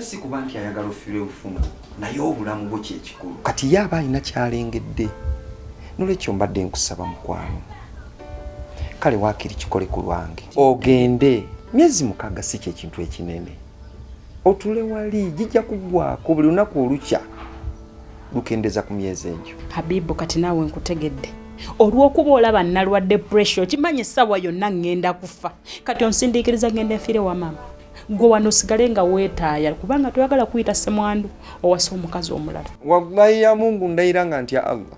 era si kuba nti ayagala ofiire obufumu naye obulamu bwo kyekikulu. Kati ye aba alina kyalengedde n'olwekyo mbadde nkusaba mukwano kale waakiri kikole ku lwange ogende myezi 6 si kyekintu ekinene otule wali jijja kuggwako buli lunaku olukya lukendeza ku myezi egyo. Habibu kati naawe nkutegedde olw'okuba olaba nalwadde pressure kimanye essaawa yonna ngenda kufa kati onsindiikiriza ngenda nfiire wa maama gwe wano osigale nga weetaaya kubanga toyagala kuyita ssemwandu owasa omukazi omulala. Wallahi ya Mungu ndayira nga ntya Allah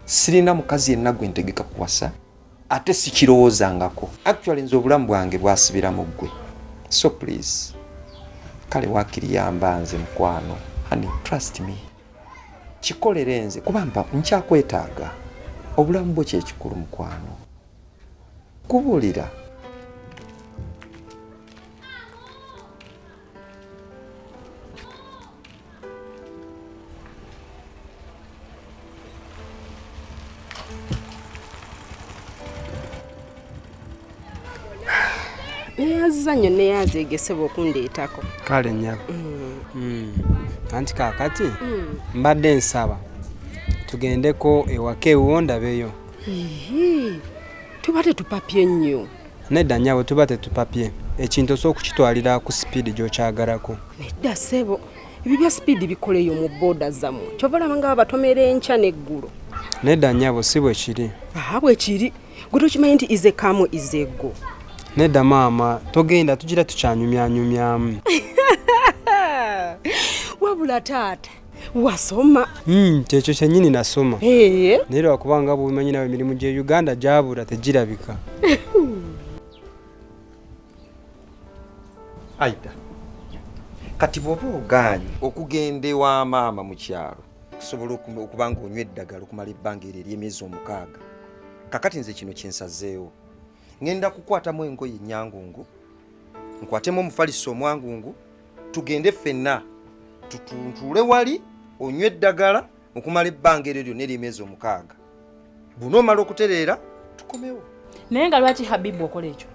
sirina mukazi yenna gwe ntegeka kuwasa ate sikirowoozangako. Actually nze obulamu bwange bwasibira mu ggwe so please kale waakiri yamba nze mukwano honey trust me kikolere nze kuba mpa nkyakwetaaga obulamu bwo kyekikulu mukwano kubuulira. Yazanyo neyazegesebwa okundeetako. Kale nnyabo. Anti kaakati mbadde nsaba tugendeko ewaka ewuwo ndabeyo. Tuba tetupapye nnyo. Nedda nnyabo tuba tetupapye ekintu os'okukitwalira ku sipiidi gy'okyagalako. Nedda ssebo ebyo bya sipiidi bikoleyo mu booda zammwe kyova olaba nga babatomera enkya n'eggulu. Nedda nnyabo si bwe kiri. Bwe kiri gwe tokimanyi nti ize kamu ize ego. Nedda maama togenda tugira tukyanyumyanyumyamu. Wabula taata wasoma. Kyekyo kyennyini nasoma. Naye lwakubanga bubimanyi nawe emirimu gye Uganda gyabula tegirabika. Aida kati bw'oba ogaanye okugenda ewa maama mu kyalo kusobola okuba nga onywa eddagala okumala ebbanga eryo ery'emyezi 6 kakati nze kino kyensazeewo ngenda kukwatamu engoye ennyangungu nkwatemu omufaliso omwangungu tugende ffenna tutuntule wali onywa eddagala okumala ebbanga eryo lyonna ery'emyezi 6 bunoomala okutereera tukomewo. Naye nga lwaki Habibu okola ekyo?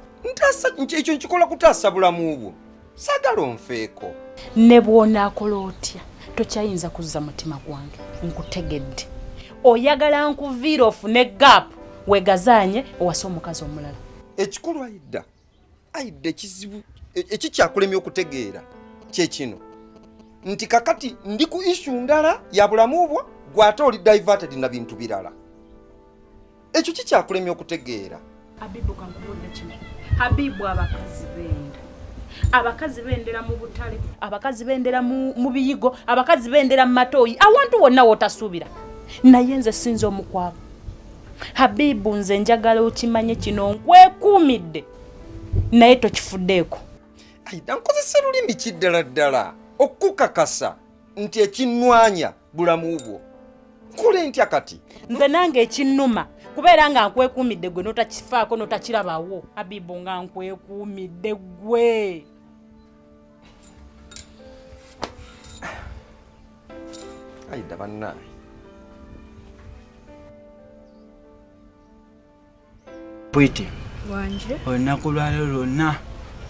Ekyo nkikola kutaasa bulamu bwo saagala onfeeko. Ne bw'onaakola otya tokyayinza kuzza mutima gwange nkutegedde oyagala nkuviira ofune gaapu weegazaanye owasa omukazi omulala. Ekikulu Aida ekizibu ekikyakulemya okutegeera kyekino nti kakati ndi ku issue ndala ya bulamu bwo gwate oli diverted na bintu birala ekyo kikyakulemya okutegeera. Habibu kankubudde kino Habibu abakazi bendera mu butale abakazi bendera mu biyigo abakazi bendera mu matooyi awantu wonna wotasuubira naye nze sinza omukwabu. Habibu nze njagala okimanye kino nkwekuumidde naye tokifuddeeko. Aida nkozesa lulimi kiddala ddala okukakasa nti ekinnwanya bulamu bwo nkole ntya kati nze nange ekinnuma kubeera nga nkwekuumidde gwe notakifaako notakirabawo. Habibu nga nkwekuumidde gwe. Aida bannaye Pwiti wanje olunaku lwalo lwonna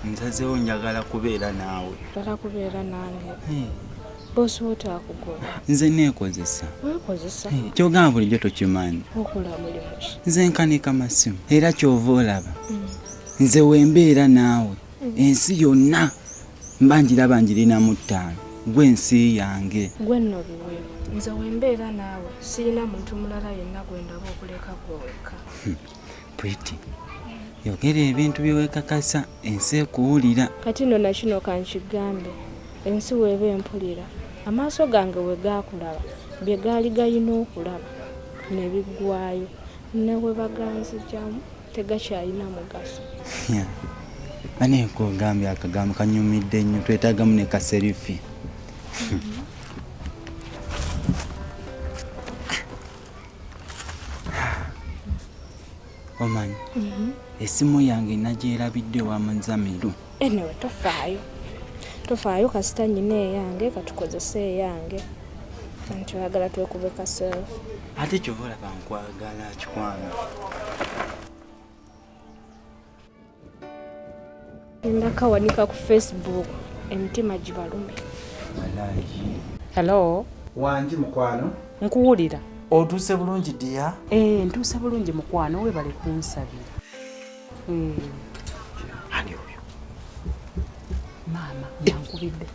nsazeewo njagala kubeera naawe. Tala kubeera nange bosi wotakugoba. Nze neekozesa. Weekozesa? Kyogamba bulijjo tokimanyi. Okola mulimu ki? Nze nkanika masimu era kyova olaba nze wembeera naawe ensi yonna mba njiraba njirinamu 5 gwe ensi yange. Gwe nno biwe nze wembeera naawe sirina muntu mulala yenna gwendaba okuleka gwe wekka. Pwiti yogera ebintu byewekakasa ensi ekuwulira. Kati nno nakino kankigambe ensi weeba empulira amaaso gange we gaakulaba bye gaali galina okulaba ne biggwayo ne we baganzigyamu tegakyalina mugaso. Baneekogambye akagambo kanyumidde nnyo twetaagamu ne kaserifi. Omanyi essimu yange nagyerabidde wa Muzamiru. Enewe tofaayo kasita nyina eyange katukozesa eyange nti oyagala twekube kaself. Ate kyova olaba nkwagala kikwanga. Ndakawanika ku Facebook emitima gibalume. Malaji. Hello, Wanji mukwano. nkuwulira. Otuuse bulungi dia? Ntuuse bulungi mukwano, weebale kunsabira. Ani oyo? Maama yankubidde.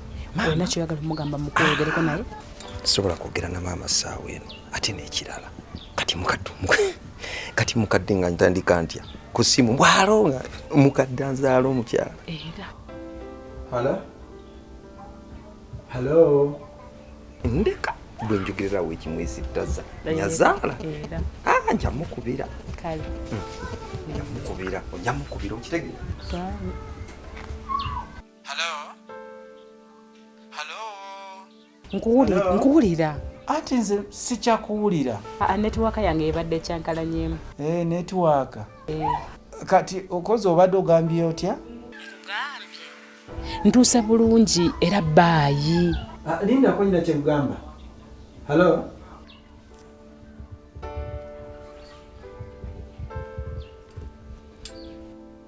Olina kyoyagala omugamba mukweyogereko naye? Sobola kwogera na maama ssaawa eno ate n'ekirala kati mukadde nga ntandika ntya ku ssimu bwalo nga mukadde anzaala omukyala. Hello? Hello? Ndeka bwe njogererawo ekimwesittaza nyazaala nja mukubira Kale. ojja mukubira okitegeera. Nkuwulira. Ati nze sikyakuwulira. Netiwaaka yange ebadde ekyankalanyemu. Netiwaaka. Kati okoze obadde ogambye otya? Ntuuse bulungi era baayi. Lindako nyina kyekugamba. Hello?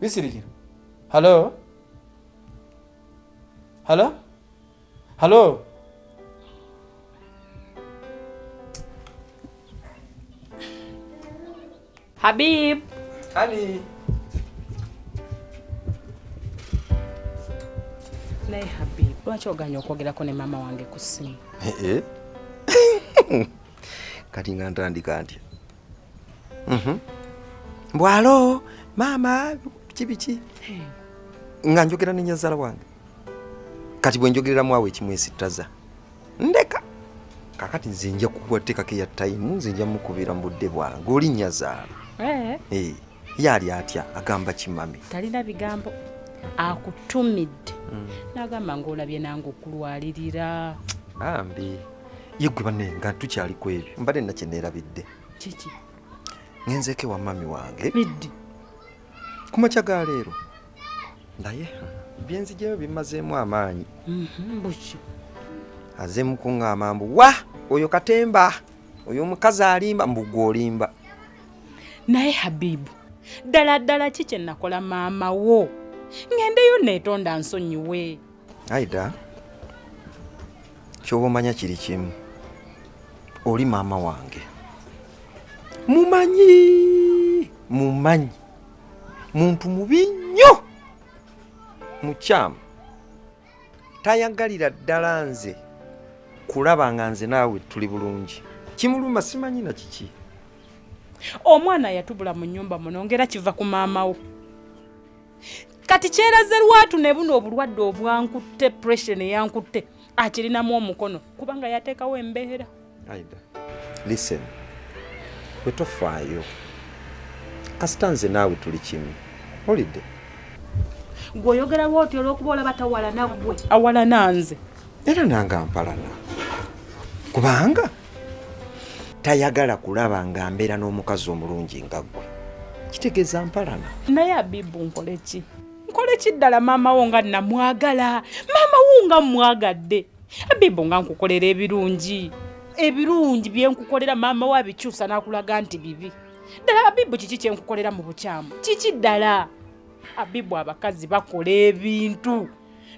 Bisirikira. Hello? Hello? Hello? Habib. Ani? Naye Habib, lwaki oganya okwogerako ne maama wange ku ssimu? Kati nga ntandika ntya? Bwalo maama biki nga njogera ne nyazaala wange. Kati bwe njogereramu awo ekimwesittaza ndeka kakati nze nja kuwateekako ya tayimu, nze nja mukubira mu budde bwange oli nyazaala. Yaali atya agamba kimami Talina bigambo akutumidde n'agamba ng'olabye nange okulwalirira. Ambi ye gwe banne nga tukyali ku ebyo mbadde nakye neerabidde. Kiki? Ngenzeeko ewa mami wange Biddi. ku makya ga leero naye byenzijeyo bimazeemu amaanyi. Buki. Azeemu kuŋŋamba mbu wa oyo katemba oyo omukazi alimba mbu gwe olimba. Naye Habibu, ddala ki kye nakola maama wo? Ngendeyo neetonda nsonyiwe. Aida ky'oba omanya kiri kimu, oli maama wange mumanyi muntu mubi nnyo, mukyamu tayagalira ddala nze kulaba nga nze naawe tuli bulungi. Kimuluma simanyi na kiki. Omwana yatubula mu nnyumba muno ngera kiva ku maama wo. Kati kyeraze lwatu ne buno obulwadde obwankutte, pressure ne yankutte akirinamu omukono kubanga yateekawo embeera. Aida listen, bwe tofaayo kasita nze naawe tuli kimu olidde. Gw'oyogera lwoti olw'okuba olaba tawalana ggwe awalana nze. Era nanga mpalana kubanga tayagala kulaba nga mbeera n'omukazi omulungi nga ggwe. Kitegeeza mpalana. Naye Abibu nkole ki? Nkole ki ddala maama wo nga namwagala? Maama wo nga mmwagadde. Abibu nga nkukolera ebirungi bye nkukolera maama wo abikyusa n'akulaga nti bibi. Ddala Abibu kiki kye nkukolera mu bukyamu? Kiki ddala? Abibu abakazi bakola ebintu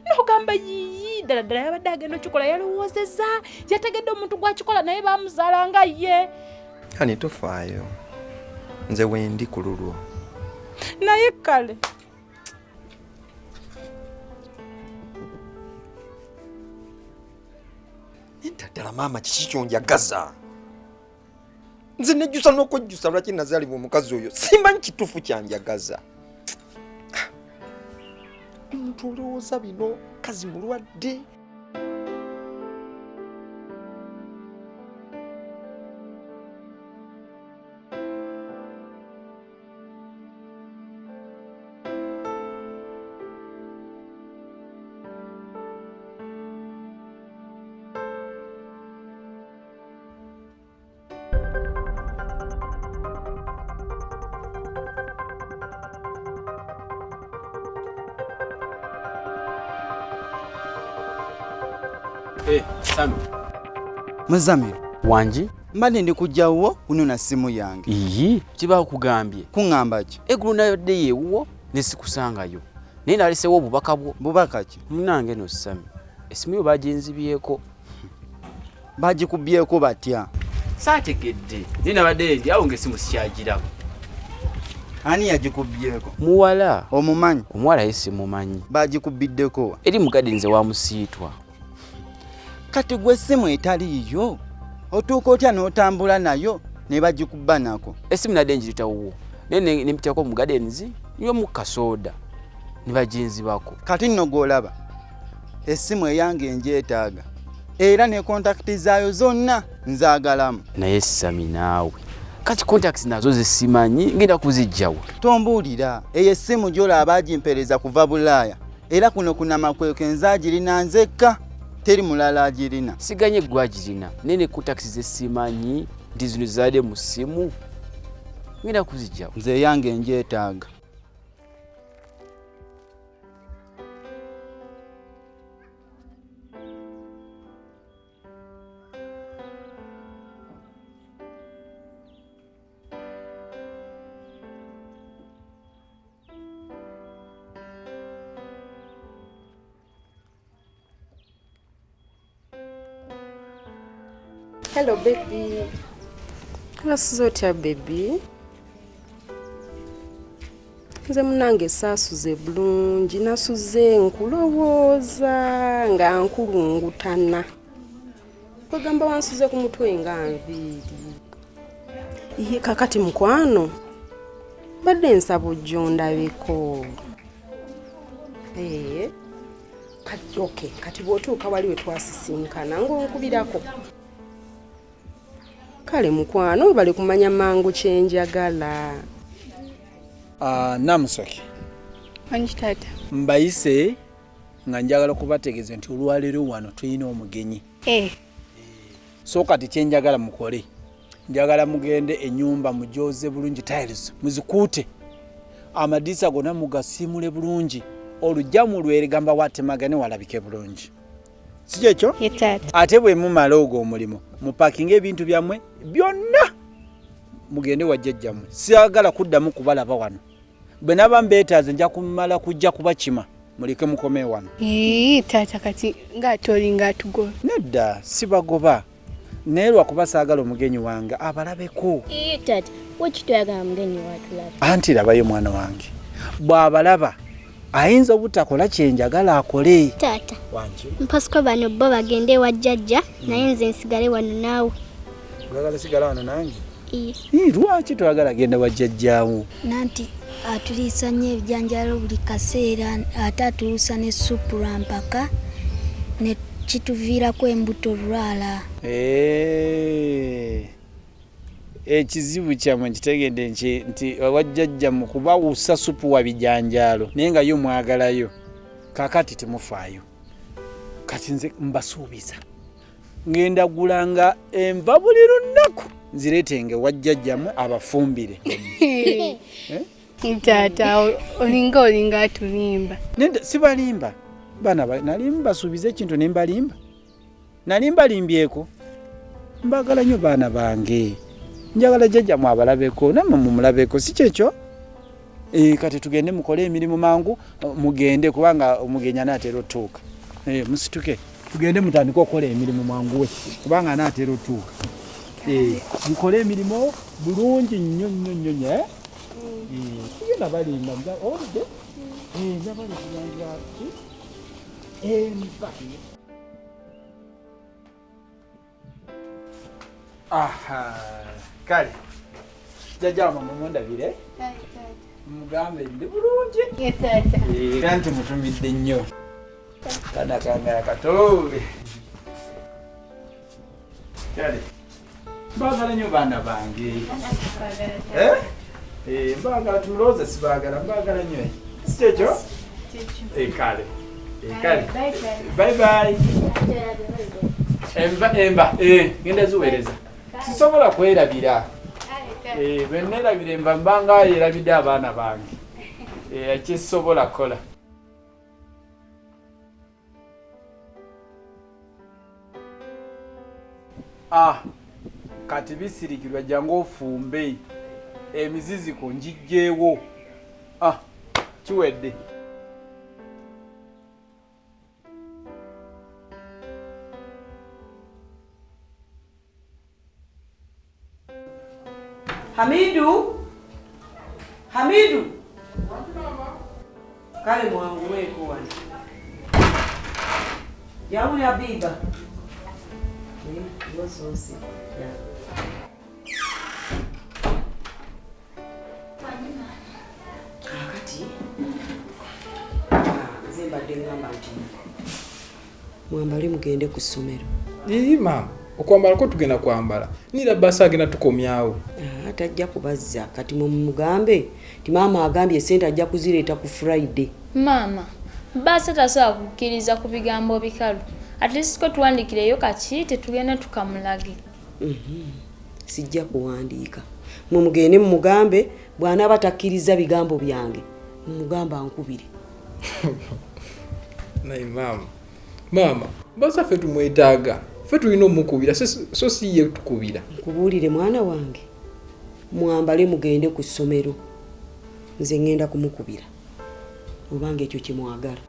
n'ogamba yiyi ddala yabadde agenda okikola yalowoozezza yategedde omuntu gwakikola naye bamuzaala nga ye. Ani tofaayo nze wendi ku lulwo. Naye kale entaddala maama kiki kyonjagaza? Nze nejjusa n'okwejjusa lwaki nazaalibwa omukazi oyo simmanyi kituufu kyanjagaza. Omuntu olowooza bino kazi mulwadde. Sano. Muzamiru. Wanji? Mbadde ndi kujjawo unona simu yange. Kiba kugambye. Kuŋŋamba ki? Egulu nayo dde yeewuwo ne sikusangayo. naye nalesewo obubaka bwo. Bubaka ki? Munange no Sami, essimu yo baginzibyeko. Bagikubyeko batya? Saategedde naye nabadde ndi awo ng'essimu sikyagiraba. Ani yagikubyeko? Muwala. Omumanyi? Omuwala ye simumanyi. Bagikubiddeko? Eri mugadi nze wa Musiitwa. Kati gwe essimu etaliiyo otuuka otya n'otambula nayo ne bagikuba nako? Essimu nadde njiritawo naye nempitako mu gardens nyomu kasooda ne baginzibako. Kati nno gw'olaba essimu eyange enjeetaaga era ne kontakiti zaayo zonna nzaagalamu. Naye Sami naawe kati contacts nazo zisimanyi ngenda kuzijjawa. Tombuulira eyo essimu gy'olaba agimpereza kuva Bulaaya era kuno kunamakweke nzaagirina nzekka teri mulala agirina. Siganye gwagirina naye ne contacts zesimanyi nti zino zaade mu ssimu ngenda kuzijjawa. Nze eyange enjeetaaga. Hello baby. Nasuze otya baby? Nze munange saasuze bulungi, nasuze nkulowooza nga nkulungutana. Kwegamba wansuze ku mutwe nga nviiri. Iye kakati mukwano badde nsaba ojja ondabeko. Kati bw'otuuka wali we twasisinkana ng'onkubirako. Kale mukwano bali kumanya mangu kyenjagala. Namusoke. Wanji tata. Mbayise nga njagala kubategeeza nti olwaleero wano tulina omugenyi. So kati kyenjagala mukole. Njagala mugende ennyumba mujooze bulungi tiles muzikuute. Amadisa gonna mugasimule bulungi. Olujja mu lweregamba watemagane walabike bulungi. Si ekyo? Ate bwe mumala ogwo omulimo mupakinga ebintu byammwe byonna mugende wajjajjammwe. Siagala kuddamu kubalaba wano. Bwe naba mbeetaaze nja kumala kujja kubakima muleke mukome wano. Tata kati ng'atoli ng'atugoba. Nedda sibagoba. Naye lwakuba saagala omugenyi wange abalabeko. Tata wakitoyagala mugenyi watulaba. Anti labayo mwana wange. Bw'abalaba ayinza obutakola kyenjagala akole. Tata mpasiko bano bo bagende wajjajja naye nze nsigale wano naawe. Oyagala sigala wano nange? Lwaki toyagala genda wajjajjaawo? Nanti atuliisa nnyo ebijanjaalo buli kaseera ate atuluusa ne supu lwampaka ne kituviirako embuto lwala. Ekizibu kyammwe nkitegedde nti wajjajja mu kubawusa supu wa bijanjaalo naye nga yo mwagalayo. Kakati temufaayo. Kati nze mbasuubiza ngenda gulanga enva buli lunaku nzireetenge wajjajjamu abafumbire. Tata olinga atulimba. Nenda sibalimba. Bana nali mbasuubiza ekintu ne mbalimba. Nali mbalimbyeko. Mbagala nnyo baana bange. Njagala jjajjamu abalabeko namwe mumulabeko si kyekyo. Kati tugende mukole emirimu mangu mugende kubanga omugenya anaatera otuuka. Musituke tugende mutandika okukola emirimu mangu we kubanga anaatera otuuka. Mukole emirimu bulungi nnyo nnyo. Tugenda balimba oludde. Njagala kuyanja kale jjajja mama mundabire mugambe ndi bulungi era nti mutumidde nnyo kana kange akatoobe. Kale mbagala nnyo baana bange. Mbagala tulooze sibaagala mbagala nnyo si kyekyo? Kale bye bye. Emba genda ziweereza sisobola kwerabira. Bwe neerabira emba mbanga yerabidde abaana bange. Ekisobola kola. Kati bisirikirwa jangu ofumbe emiziziko njijjeewo. Kiwedde. Hamidu. Hamidu. Kale mwangu weko wani. Yamu ya biba. Ngososi. Ya. Kakati. Zembadde ngamba nti. Mwambale mugende ku ssomero. Mama, okwambala ko tugenda kwambala. Nira basa agenda tukomyawo. Tajja kubazza kati mugambe ti maama agambye sente ajja kuzireeta ku Friday. Mama, basa tasobola kukkiriza ku bigambo bikalu. At least ko tuwandikireyo kaki tetugenda tukamulage. Sijja kuwandiika. Mumugende mugambe bwana batakkiriza bigambo byange. Mugamba ankubire. Naye mama, basa fe tumwetaaga. Fe tulina omukubira so si ye tukubira. Nkubuulire mwana wange. Mwambale mugende ku ssomero. Nze ngenda kumukubira. Obanga ekyo kimwagala.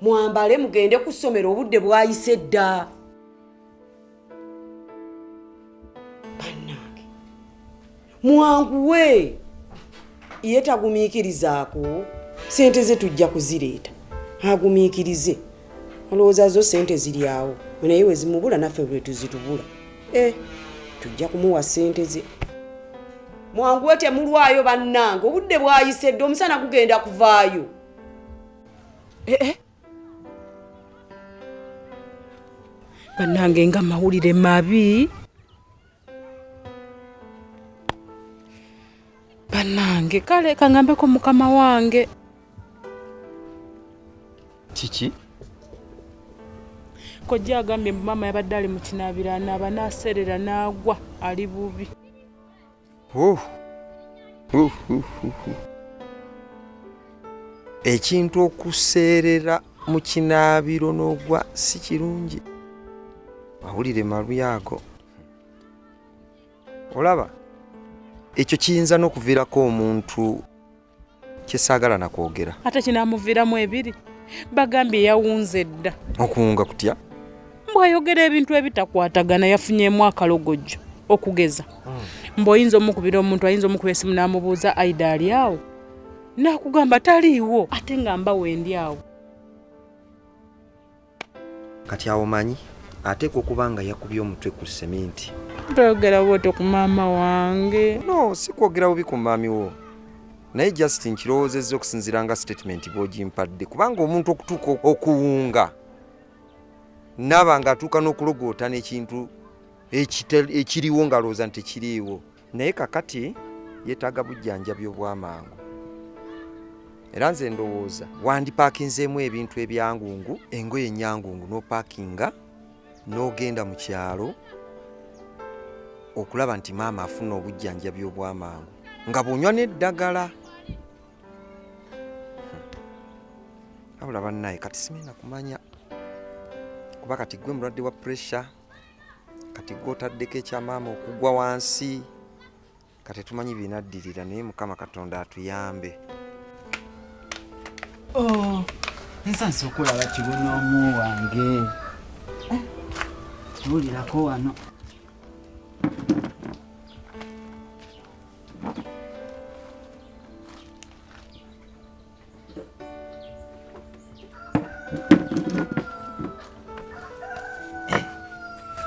Mwambale mugende ku ssomero obudde bwayise dda. Bannange. Mwanguwe. Ye tagumiikirizaako. Sente ze tujja kuzireeta. Agumiikirize. Olowooza zo sente ziri awo. Naye we zimubula naffe bwe tuzitubula. Tujja kumuwa sente ze. Mwanguwe temulwayo bannange. Obudde bwayise dda omusana gugenda kuvaayo. Bannange nga mawulire mabi. Bannange kale kangambeko mukama wange. Kiki? Kojja agambye mama yabadde ali mu kinaabiro anaaba n'aserera n'agwa ali bubi. Ekintu okuseerera mu kinaabiro n'ogwa si kirungi. Mawulire mabi ago. Olaba? Ekyo kiyinza n'okuviirako omuntu kyesaagala na kwogera. Ate kinaamuviiramu ebiri. Bagambye yawunze dda. Okuwunga kutya? Bw'ayogera ebintu ebitakwatagana yafunyeemu akalogojjo okugeza. Mbw'oyinza omukubira omuntu ayinza omukuba essimu n'amubuuza Aida ali awo. N'akugamba taliiwo ate ngamba wendi awo. Kati awo manyi ateekwa okuba nga yakubye omutwe ku seminti. Toyogera bw'otyo ku maama wange. No, si kwogera bubi ku maami wo. Naye just nkirowoozezza okusinziira nga statement bw'ogimpadde kubanga omuntu okutuuka okuwunga naba ng'atuuka n'okulogoota n'ekintu ekiriwo ng'alowooza nti tekiriiwo. Naye kakati yeetaaga bujjanjabi obw'amangu. Era nze ndowooza wandipaakinzeemu ebintu ebyangungu, engoye ennyangungu n'opaakinga n'ogenda mu kyalo okulaba nti maama afuna obujjanjabi obw'amangu nga bw'onywa n'eddagala. Abula bannaye kati simenya kumanya kuba kati gwe mulwadde wa pressure, kati gwe otaddeko ekya maama okugwa wansi, kati tumanyi binaddirira naye Mukama Katonda atuyambe. Nsanze okulaba kibonoomu wange. Tuwulirako wano.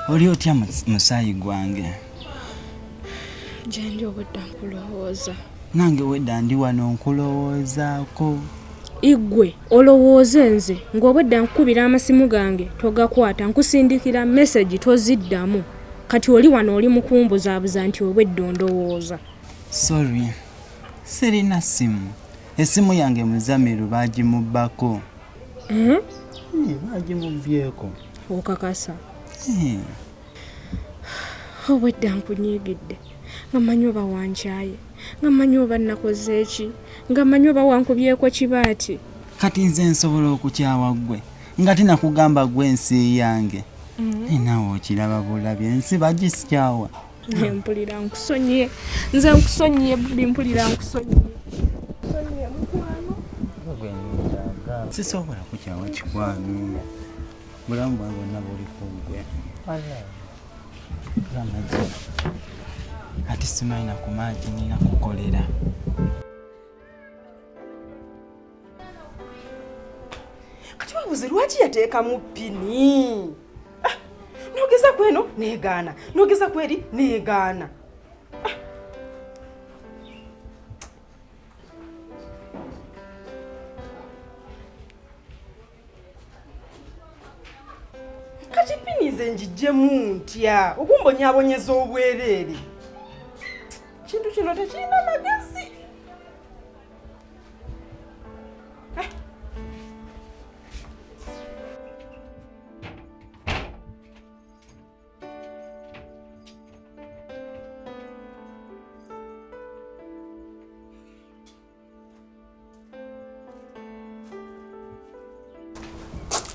Oli otya musaayi gwange? Gyendi obwedda nkulowooza. Nange wedda ndi wano nkulowoozaako. Igwe olowooze nze ng'obwedda nkubira amasimu gange togakwata nkusindikira message toziddamu. Kati oli wano oli mukumbuzaabuza nti obwedda ondowooza. Sorry, sirina simu. Essimu yange Muzamiru baagimubbako. Baagimubbyeko. Okakasa. Obwedda nkunyiigidde nga manyi oba wankyaye, nga manyi oba nakoze eki, nga manyi oba wankubyeko kibaati. Kati nze nsobola okukyawa ggwe nga tinakugamba ggwe ensi yange. Naawe okiraba bulabye ensi bagisikyawa. Mpulira nkusonyiye, nze nkusonyiye bbi, mpulira nkusonyiye. Nsonyiye mukwano. Sisobola kukyawa kikwano. Bulamu bwange bwonna buli kugwe. Lamaze. Ati simanyi na kumaji nina kukolera. Kati wabuze lwaki yateekamu pini? Nogeza kweno neegaana, nogeza kweri neegaana. Kati pini nze njijjemu ntya okumbonyabonyeza obwereere. Kintu kino tekirina magezi.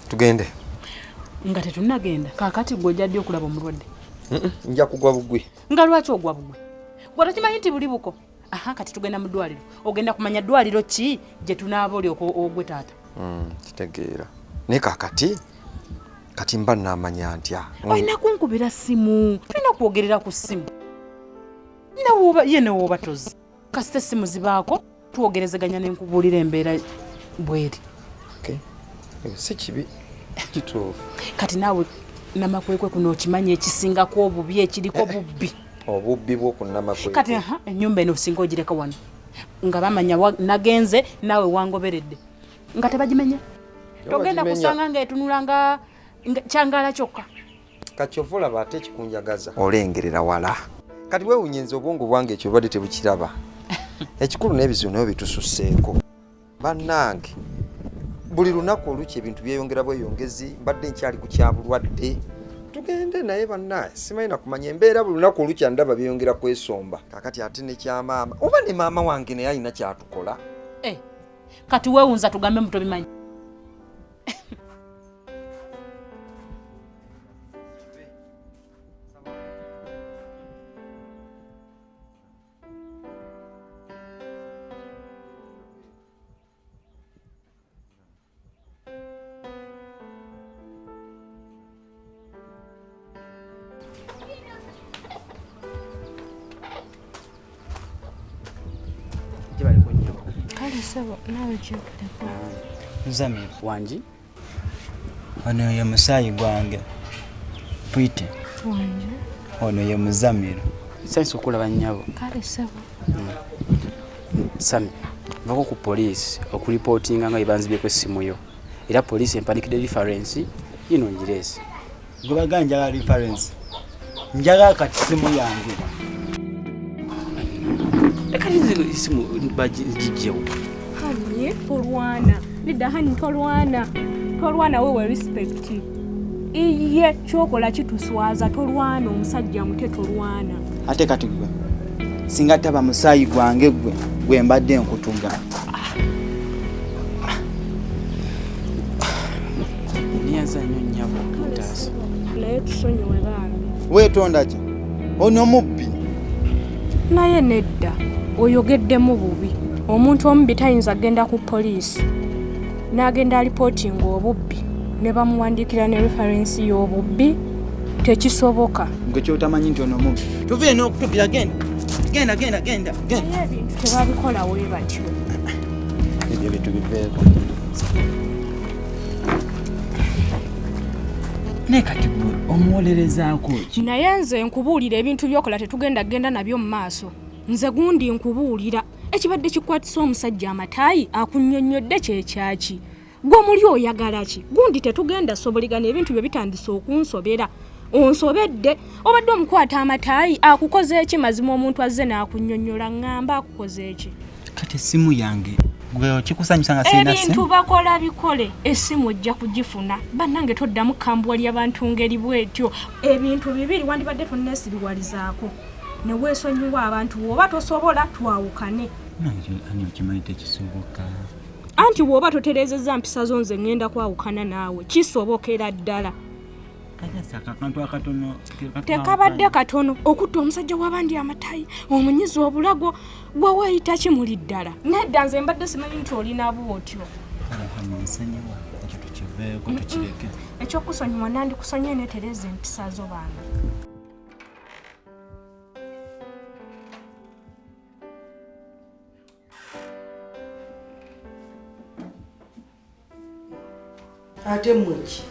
Tugende. Nga tetunagenda kakati gwe ojja ddi okulaba omulwadde? Nja kugwa bugwi. Nga lwaki ogwa bugwi? Gwe takimanyi nti buli buko? Aha, kati tugenda mu ddwaliro. Ogenda kumanya ddwaliro ki gye tunaaba oli ogwe taata? Kitegeera. Naye kakati kati mba namanya ntya. Olina kunkubira simu. Tulina kwogerera ku simu. Ye ne wooba tozi. Kasita essimu zibaako twogerezeganya ne nkubuulira embeera bweri. Okay. Si kibi. Kituufu. Kati naawe namakwekwe kuno okimanya ekisingako obubi ekiriko bubbi. Obubbi bw'okunnamakwekwe. Kati ennyumba eno osinga ogireka wano. Nga bamanya nagenze naawe wangoberedde. Nga tebagimenye. Togenda kusanga ng'etunula nga kyangala kyokka. Kati olaba ate ekikunjagaza. Olengerera wala. Kati weewunyenza obwongo bwange ekyo obadde tebukiraba. Ekikulu n'ebizibu nayo bitususseeko. Bannange. Buli lunaku oluki ebintu byeyongera bweyongezi mbadde nkyali ku kyabulwadde. Tugende naye bannaye simanyi na kumanya embeera buli lunaku oluki ndaba byeyongera kwesomba. Kakati ate ne kyamaama oba ne maama wange naye alina kyatukola. Kati weewunza tugambe mu tobimanyi. Nzamira wanji ono ye musaayi gwange pwite wanji ono ye Muzamiro sanso okulaba nnyabo kale sebo Sami vako ku police okureportinga nga ibanzibyeko essimu yo era police empanikidde reference yino njiresi gwe baganja reference njaga kati simu yange ekalize essimu bajijjewo hani tolwana nida hani tolwana wewe respect iye chokola kituswaza tolwana omusajja mute tolwana ate kati gwe singa taba musaayi gwange gwe mbadde nkutuga niyaza nnyo nnyabo mutaasa naye tusonyiwe baana weetonda ki ono mubbi naye nedda oyogeddemu bubi omuntu omubi tayinza genda ku poliisi n'agenda alipotinga obubbi ne bamuwandiikira ne referensi y'obubbi tekisoboka gwe kyotamanyi nti ono mubbi tuviire n'okutubira genda naye ebintu tebabikola we batyo ebyo bitubiveeko naye kati gwe omuwolerezaako ki naye nze nkubuulira ebintu byokola tetugenda genda nabyo mu maaso nze gundi nkubuulira ekibadde kikwatisa omusajja amataayi akunnyonnyodde kyekyaki gwe muli oyagala ki gundi tetugenda soboligana ebintu byo bitandise okunsobera onsobedde obadde omukwata amataayi akukoze eki mazima omuntu azze n'akunnyonnyola ngamba akukoze eki kati essimu yange gwe okikusanyusa nga sirina ssimu ebintu bakola bikole essimu ojja kugifuna bannange toddamu kambwa ly'abantu ngeri bwetyo ebintu bibiri wandibadde tonneesiriwalizaako ne weesonyiwa abantu woba tosobola twawukane ani okimanyi tekisoboka anti woba totereezezza mpisa zo nze ŋŋenda kwawukana naawe kisobokera ddala tekabadde katono okutta omusajja w'abandi amatayi omunyiza obulago gwe weeyita kimuli ddala nedda nze mbadde simanyi nti olina bwotyo nsonyiwa ekyo tukiveeko tukireke. Ekyokusonyiwa nandikusonyiye netereza empisa zo bange. Ate mweki.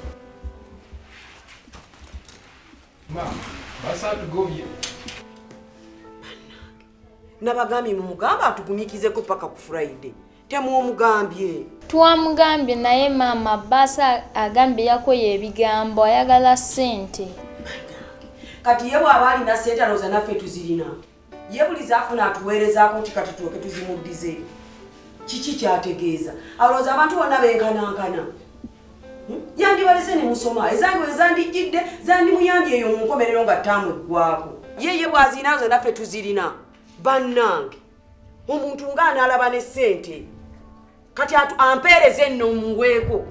Mama, basa tugobye. Nabagambye mumugamba atugumikizeko paka ku Friday. Temwomugambye. Twamugambye naye mama basa agambye yakoye ebigambo ayagala ssente. Kati ye bw'aba alina ssente alowooza naffe tuzirina. Ye buli zaafuna atuweerezaako nti kati tuoke tuzimuddize. Kiki kyategeeza? Alowooza abantu bonna benkanankana. Yandibalese ne musoma ezange ezandijjidde zandimuyambye eyo mu nkomerero nga ttaamu eggwako. Ye bw'azirina alowooza naffe tuzirina. Bannange omuntu ng'anaalaba ne ssente kati ampeereze nno muweeko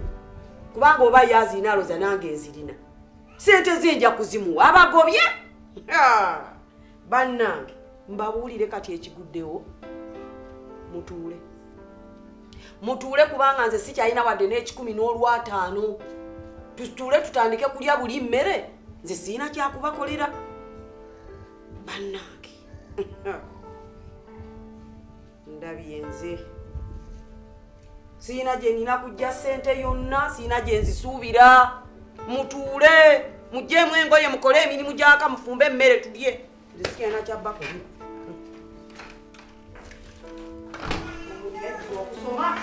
kubanga oba yazirina alowooza nange enzirina. Ssente zinja kuzimuwa abagobye. Bannange mbabuulire kati ekiguddewo mutuule. Mutuule kubanga nze sikyalina wadde n'ekikumi n'olwataano. Tutuule tutandike kulya buli mmere nze sirina kyakubakolera. Bannange ndabye nze sirina gye nina kujja ssente yonna, sirina gye nzisuubira. Mutuule mugjeemu engoye mukole emirimu gyaka mufumbe emmere tulye. Nze sikyalina kyabbakolera. Okusoma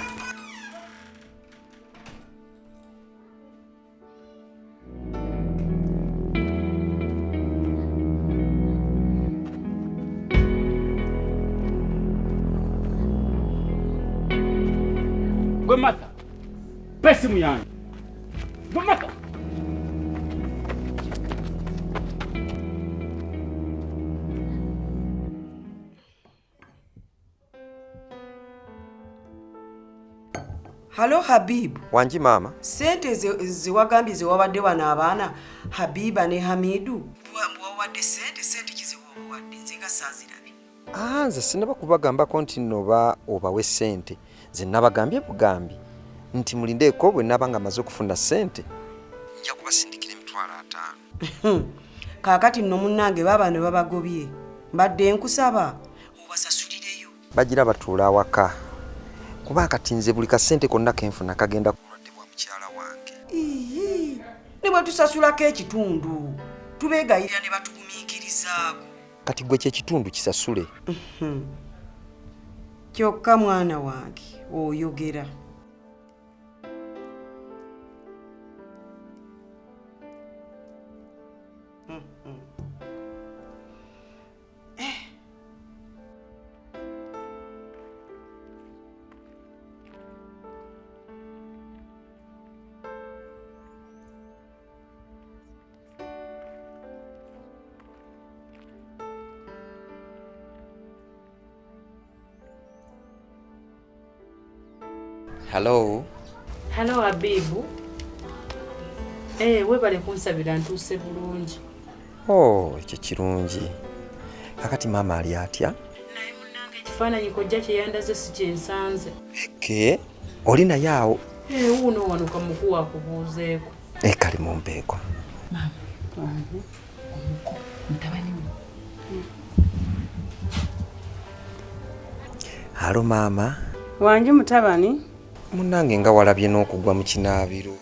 gwe Martha, pesimu yange. Gwe Martha. Halo Habibu. Wanji mama. Sente ziwagambye ziwabadde wano abaana Habiba ne Hamidu. Wawadde sente kiziwawadde nze nga saazirabe. Nze sinaba kubagambako nti nno obawe ssente. Nze nabagambye bugambi nti mulindeeko bwe naba nga maze okufuna ssente nja kubasindikira $5,000. Kaakati nno munnange baba ne babagobye. Mbadde nkusaba obasasulireyo. Bagira batuula awaka. Kuba kati nze buli kasente konna kenfuna kagenda kulwadde bwa mukyala wange. Ne bwe tusasulako ekitundu tubeegayirira ne batugumiikirizaako. Kati gwe kyekitundu kisasule. Kyokka mwana wange oyogera. Hello. Hello Habibu. Webale kunsabira ntuuse bulungi. Ekyo kirungi. Kakati mama ali atya? Naye munnange ekifaananyi kojja kye yandaze si kyensanze. Oli naye awo? Wuuno wano kamukuwa akubuuzeeko. Kali mumpeeko. Mama, omuko mutabani we. Halo mama. Wanji mutabani? Munnange nga walabye n'okugwa mu kinaabiro.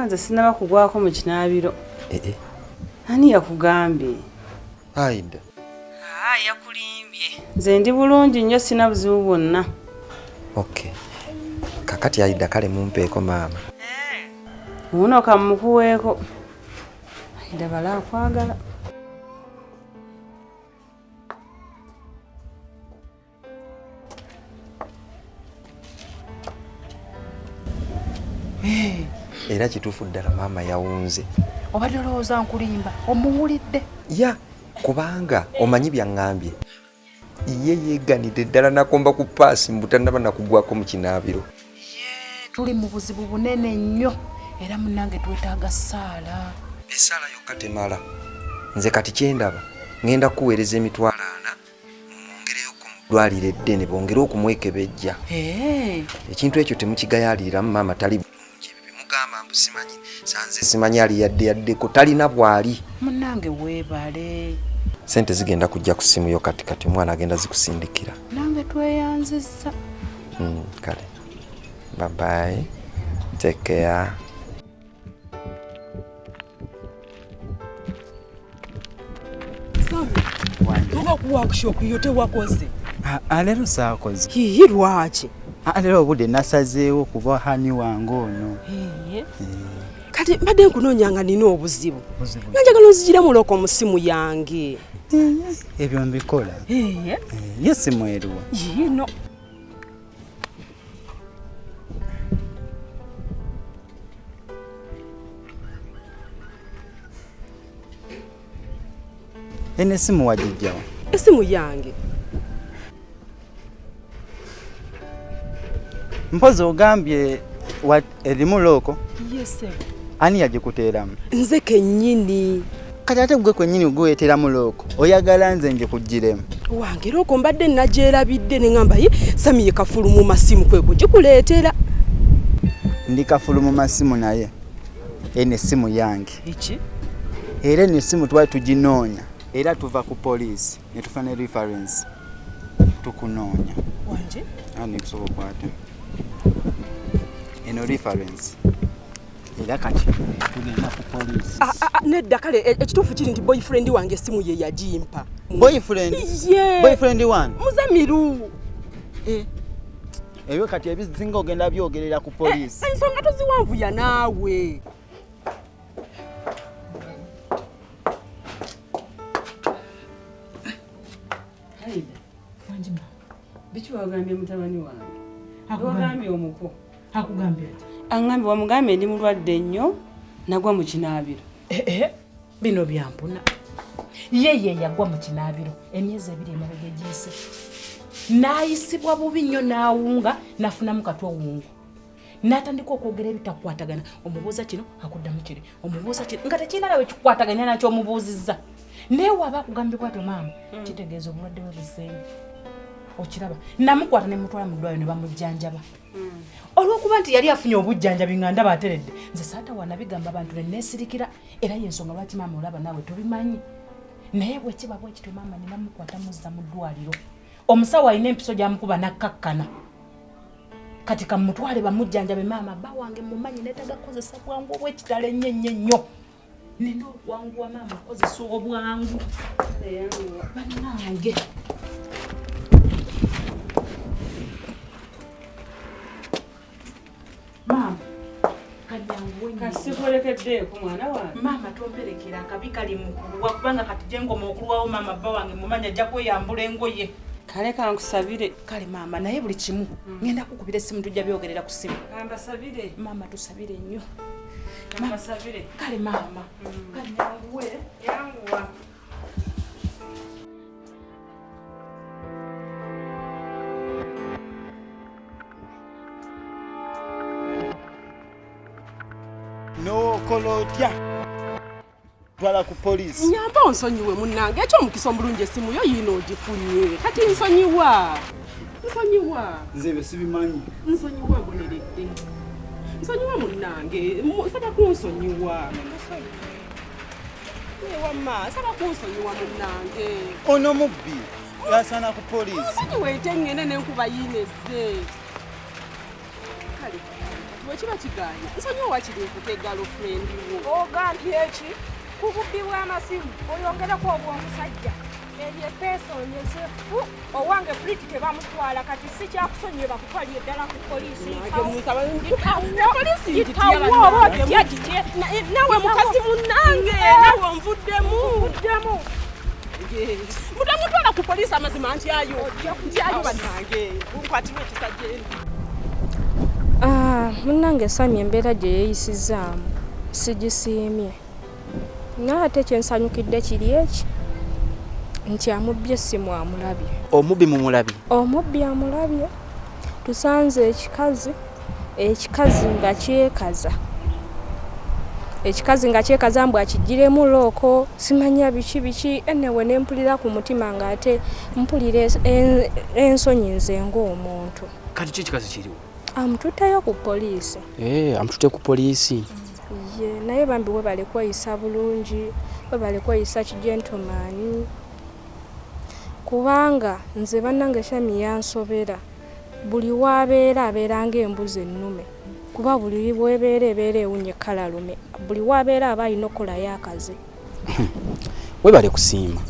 Nze sinaba kugwako mu kinaabiro. Ani yakugambye? Aida. Yakulimbye. Nze ndi bulungi nnyo sina buzibu bwonna. Kakati Aida kale mumpeeko mama. Uno kamukuweeko. Aida bala akwagala. Era kituufu ddala maama yawunze. Obadde olowooza nkulimba omuwulidde? Kubanga omanyi byaŋŋambye. Ye yeeganidde ddala nakomba ku paasi mbutanaba nakugwako mu kinaabiro. Tuli mu buzibu bunene nnyo era munnange twetaaga ssaala. Essaala yokka temala. Nze kati kyendaba ngenda kuweereza $40,000 mumwongereyoko mu ddwaliro eddene bongere okumwekebejja. Ekintu ekyo temukigayaaliramu maama tali bulungi. Bimugamba mbu simanyi sanze simanyi ali yaddeko talina bwali. Munnange weebale. Sente zigenda kujja ku ssimu yo kati mwana agenda zikusindikira. Nange tweyanzizza. Kale. Bye bye. Take care. Tuva ku workshop yo tewakoze. Leero saakoze. Hihi lwaki? Leero obudde nasazeewo kuba hani wange ono. Kati mbadde nkunoonyanga nina obuzibu. Nanjagala onzijira muloko mu ssimu yange. Ebyo mbikola. Ye simu eruwa. Yino. Ene simu wajijjawa? Esimu yange. Mpozi ogambye erimu looko? Yes. Ani yagikuteeramu? Nze kennyini. Kati ate gwe kwennyini guweeteramu looko oyagala nze ngikuggiremu? Wange looko mbadde nagyerabidde ne ngamba ye Sami ye kafulu mu masimu kwe kugikuleetera. Ndi kafulu mu masimu naye ene simu yange. Iki? Era ene simu twali tuginoonya. Era tuva ku police ne tufuna reference tukunoonya. Wanje? Ani kusobola kwate. Eno reference. Era kati tugenda ku police. Nedda kale ekituufu kiri nti boyfriend wange simu ye yagimpa. Boyfriend? Yeah. Boyfriend wange? Muzamiru. Ebyo kati ebizinga ogenda byogerera ku police. Ensonga toziwanvuya naawe. Wanjima. Bichi wagambye mutabani wange. Akugambye omuko. Akugambye ati. Angambe wamugambye ndi mulwadde nnyo nagwa mu kinaabiro. Bino byampuna. Yeye yagwa mu kinaabiro emyezi 2 emabega giyise. Naayisibwa bubi nnyo naawunga nafunamu katwa wungu. Natandika okwogera ebitakwatagana. Omubuuza kino akuddamu kiri. Omubuuza kiri nga tekina nawe kikwataganya nakyo omubuuzizza. Neewe aba akugambye bwatyo maama kitegeeza obulwadde bw'ebisenyi. Okiraba namukwata ne mutwala mu ddwaliro ne bamujjanjaba. Olw'okuba nti yali afunye obujjanjabi nga ndaba ateredde nze saata wanabigamba abantu ne neesirikira era y'ensonga lwaki maama olaba naawe tubimanyi. Naye bwe kiba bwe kityo maama ne bamukwata muzza mu ddwaliro. Omusawo alina empiso gy'amukuba nakkakkana. Kati kamutwale bamujjanjabe maama bba wange mumanyi neetagakozesa bwangu obw'ekitalo ennyo. Nina okwanguwa maama okozesa obwangu. Bannange. Mama, kanyangu kasikolekeddeeko mwana wange. Mama tomperekera akabi kali mukulwa kubanga kati jengoma okulwawo mama bba wange mumanya ajja kweyambula engoye. Kale kankusabire. Kale mama naye buli kimu ngenda kukubira essimu tujja byogerera ku ssimu. Ambasabire. Mama tusabire nnyo. Ambasabire. Kale mama. Kanyanguwe. Yanguwa. No kolotya. Twala ku police. Nyamba onsonyiwe munnange ekyo omukisa omulungi essimu yo yino ogifunye. Kati nsonyiwa. Nze bye sibimanyi. Nsonyiwa boneredde. Nsonyiwa munnange. Saba kunsonyiwa. Wamma saba kunsonyiwa munnange. Ono mubbi yasana ku police. Nsonyiwa etengene n'enkuba yinezze. Kale. Kiba kiganya. Nsonyiwa wakiri nkutega girlfriend wo. Ogambye eki? Kukubbibwa amasimu oyongerako obw'omusajja. Eryo epeesa onyesefu owange Bridge tebamutwala kati si kyakusonyiwe bakutwalire ddala ku poliisi. Nawe mukazi munnange nawe onvuddemu. Mutamutwala ku poliisi amazima ntyayo bannange nkwatirwe ekisajja eno. Munnange Sami embeera gye yeeyisizaamu sigisiimye. Naye ate kyensanyukidde kiri eki nti amubbye essimu amulabye. Omubbi mumulabye? Omubbi amulabye. Tusanze ekikazi nga kyekaza ekikazi nga kyekazambu akigiremu looko simanya biki enewe nempulira ku mutima nga ate mpulira ensonyi nze ng'omuntu. Kati ki ekikazi kiriwo? Amututayo ku poliisi. Amutute ku poliisi. Ye naye bambi webale kweyisa bulungi, webale kweyisa kigentomani. Kubanga nze bannange Shami yansobera. Buli wabeera abeeranga embuzi ennume. Kuba buli bwebeera ewunye kalalume. Buli wabeera aba alina okukolayo akazi. Webale kusiima.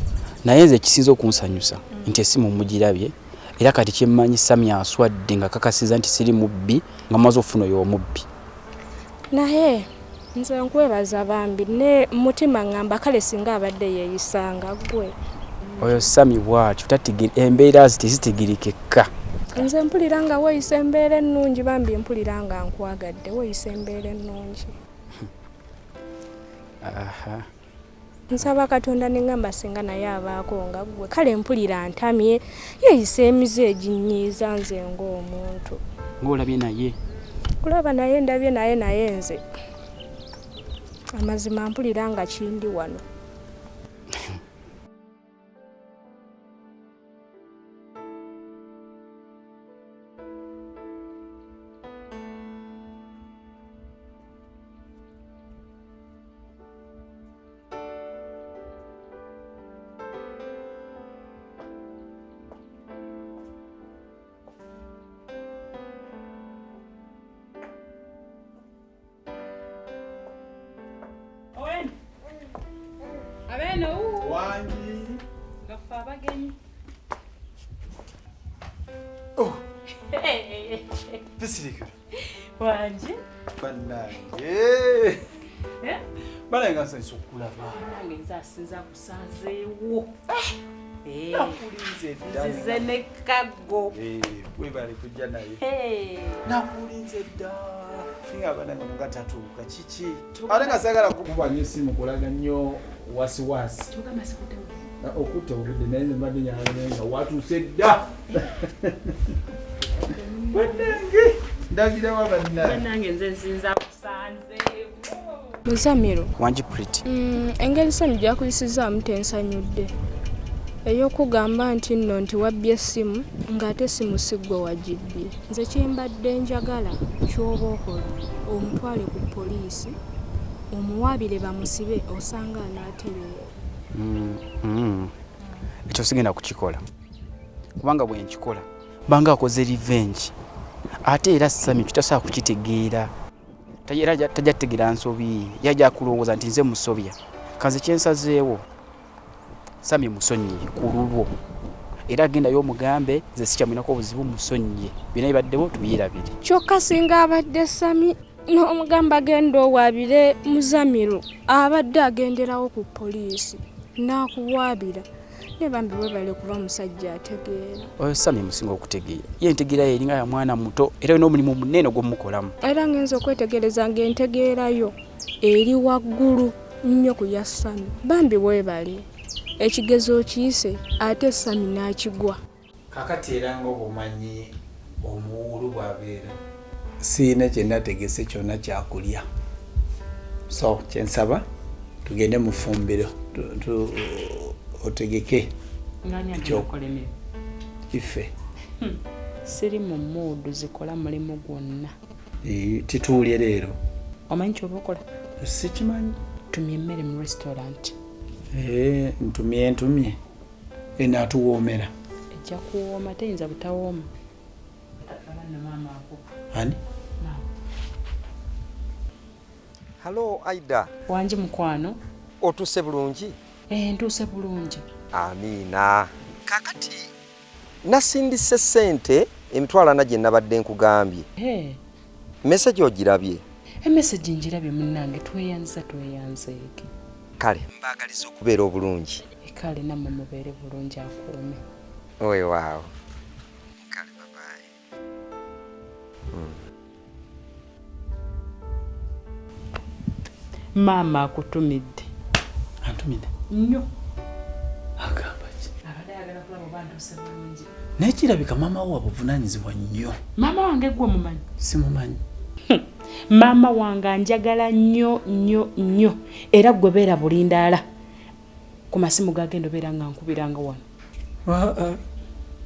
Naye nze ekisinza okunsanyusa nti essimu mugirabye era kati kyemmanyi Sami aswadde nga kakasiza nti siri mubbi nga maze ofuna oyo omubbi. Naye nze nkwebaza bambi ne mutima ngamba kale singa abadde yeeyisanga gwe. Oyo Sami bw'atyo embeera zitigirikeka. Nze mpulira nga weeyisa embeera ennungi bambi mpulira nga nkwagadde weeyisa embeera ennungi. Aha. Nsaba Katonda nengamba singa naye abaako nga gwe kale mpulira ntamye yeeyisa emize eginyiiza nze ng'omuntu. Ng'olabye naye? Kulaba naye ndabye naye nze amazima mpulira nga kindi wano. Wanje? Banange. Banange nsanyiza okulaba. Nange nzasinza kusanzeewo. Nakulinze dda. Nzize ne kago. Webale kujja naye. Nakulinze dda. Ninga banange mugatatuuka kiki? Ate nga saagala kukuba nnyo essimu kulaga nnyo wasiwasi. Kyogamba sikutewo. Okutta obudde naye nze mbadde nyalanye nga watuuse dda. Banange. Ndagira wa bannange nze nsinza kusanzeewo. Muzamiro. Wanji Pretty. Engeri Sami gy'akuyisizaamu tensanyudde. Ey'okugamba nti nno nti wabbye essimu ng'ate essimu si ggwe wagibbye. Nze kyembadde njagala ky'oba okola omutwale ku poliisi omuwaabire bamusibe osanga anaatereera. Ekyo sigenda kukikola. Kubanga bwe nkikola banga akoze revenge. Ate era Sami kitasobola kukitegeera. Tajja kutegeera nsobi. Yajja kulowooza nti nze musobya. Kanze kyensazeewo. Sami musonyiye ku lulwo. Era agendayo omugambe nze sikyamunako obuzibu musonyiye. Bino bibaddewo tubirabire. Kyokka singa abadde Sami n'omugamba agenda owaabire Muzamiru abadde agenderawo ku poliisi n'akuwaabira. Ne bambi webale kuba musajja ategeera. Oyo Sami musinga okutegeera. Ye ntegeera eringa ya mwana muto era n'omulimu munene gw'omukolamu. Era ngenza okwetegereza ng'entegeerayo eri waggulu nnyo ku ya Sami. Bambi webale ekigezo kiyise ate Sami n'akigwa. Kakati era ng'obumanyi omuwulu bw'abeera. Siina kye nategese kyonna kyakulya. So kyensaba tugende mu ffumbiro otegeke ng'anyakolemera ife siri mu muudu zikola mulimu gwonna. Tituulye leero. Omanyi ky'oba okola? Sikimanyi. Tumye emmere mu restaurant. Ntumye enaatuwoomera. Ejja kuwooma teyinza butawooma. Ani? Halo Aida. Wanji mukwano. Otuuse bulungi? Ntuuse bulungi. Amiina. Kakati nasindise ssente emitwalo 4 gye nabadde nkugambye. Message ogirabye? Message njirabye munnange tweyanza. Kale mbaagaliza okubeera obulungi. Kale nammwe mubeere bulungi akuume. Owe waawo. Kale babaye. Maama akutumidde. Antumidde? Nnyo. Agamba ki? Abadde ayagala kulaba oba ntuuse bulungi. Naye kirabika maama wo wabuvunaanyizibwa nnyo. Maama wange gwe mumanyi? Simumanyi. Maama wange anjagala nnyo nnyo nnyo era gwe beera bulindaala ku masimu gagenda obeera nga nkubiranga wano.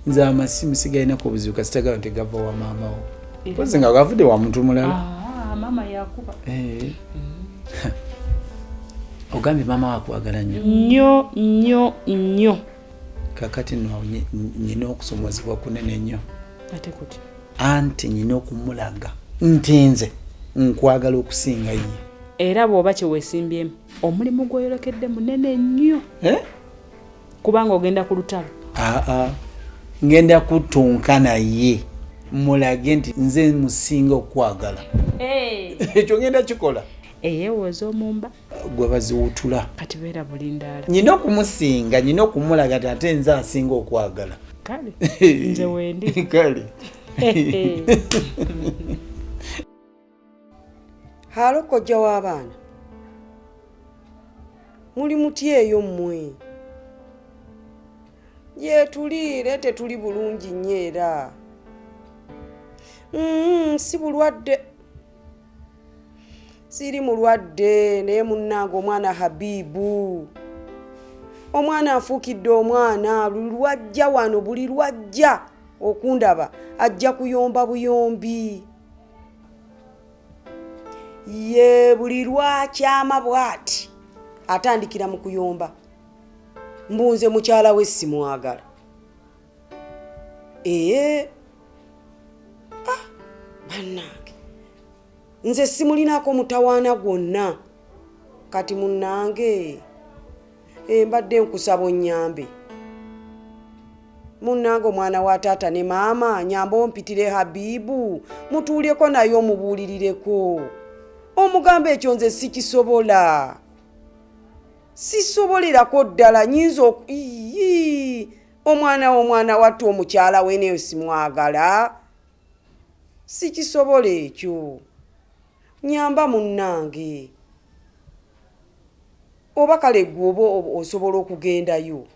Nze amasimu sigalinaku obuzibu kasitagala nti gava wa maama wo. Pozi nga gavudde wa muntu mulala. Maama yakuba. Ogambye maama wakwagala nnyo. Nnyo nnyo nnyo. Kakati no nyina okusomozebwa kunene nnyo. Ate kuti. Anti nyina okumulaga nti nze nkwagala okusinga ye. Era bw'oba kye weesimbyemu omulimu gw'oyolekedde munene nnyo. Kubanga ogenda ku lutalo. Ngenda kutunka naye mulage nti nze musinga okwagala. Ekyo ngenda kikola. Eyeewooza omumba gwe baziwutula. Kati beera bulindaala. Nyina okumusinga, nyina okumulaga ate nze asinga okwagala. Kale nze wendi. Kale. Halo kojja w'abaana. Muli muti eyo mmwe. Yetuliire tetuli bulungi nnyo era. Si bulwadde. Siri mulwadde naye munnange omwana Habibu. Omwana afuukidde omwana lwajja wano buli lwajja okundaba ajja kuyomba buyombi. Ye buli lwakyama bw'ati atandikira mu kuyomba. Mbunze mukyala we simwagala. Bannange nze simulinako mutawaana gwonna. Kati munnange mbadde nkusaba onnyambe. Munnange omwana wa taata ne maama nyamba ompitire Habibu mutuulyeko naye omubuulirireko. Omugambo ekyo nze sikisobola. Sisobolerako ddala nyinza omwana wattu omukyala we neyo simwagala. Sikisobola ekyo. Nyamba munnange. Oba kale gwoba osobola okugendayo.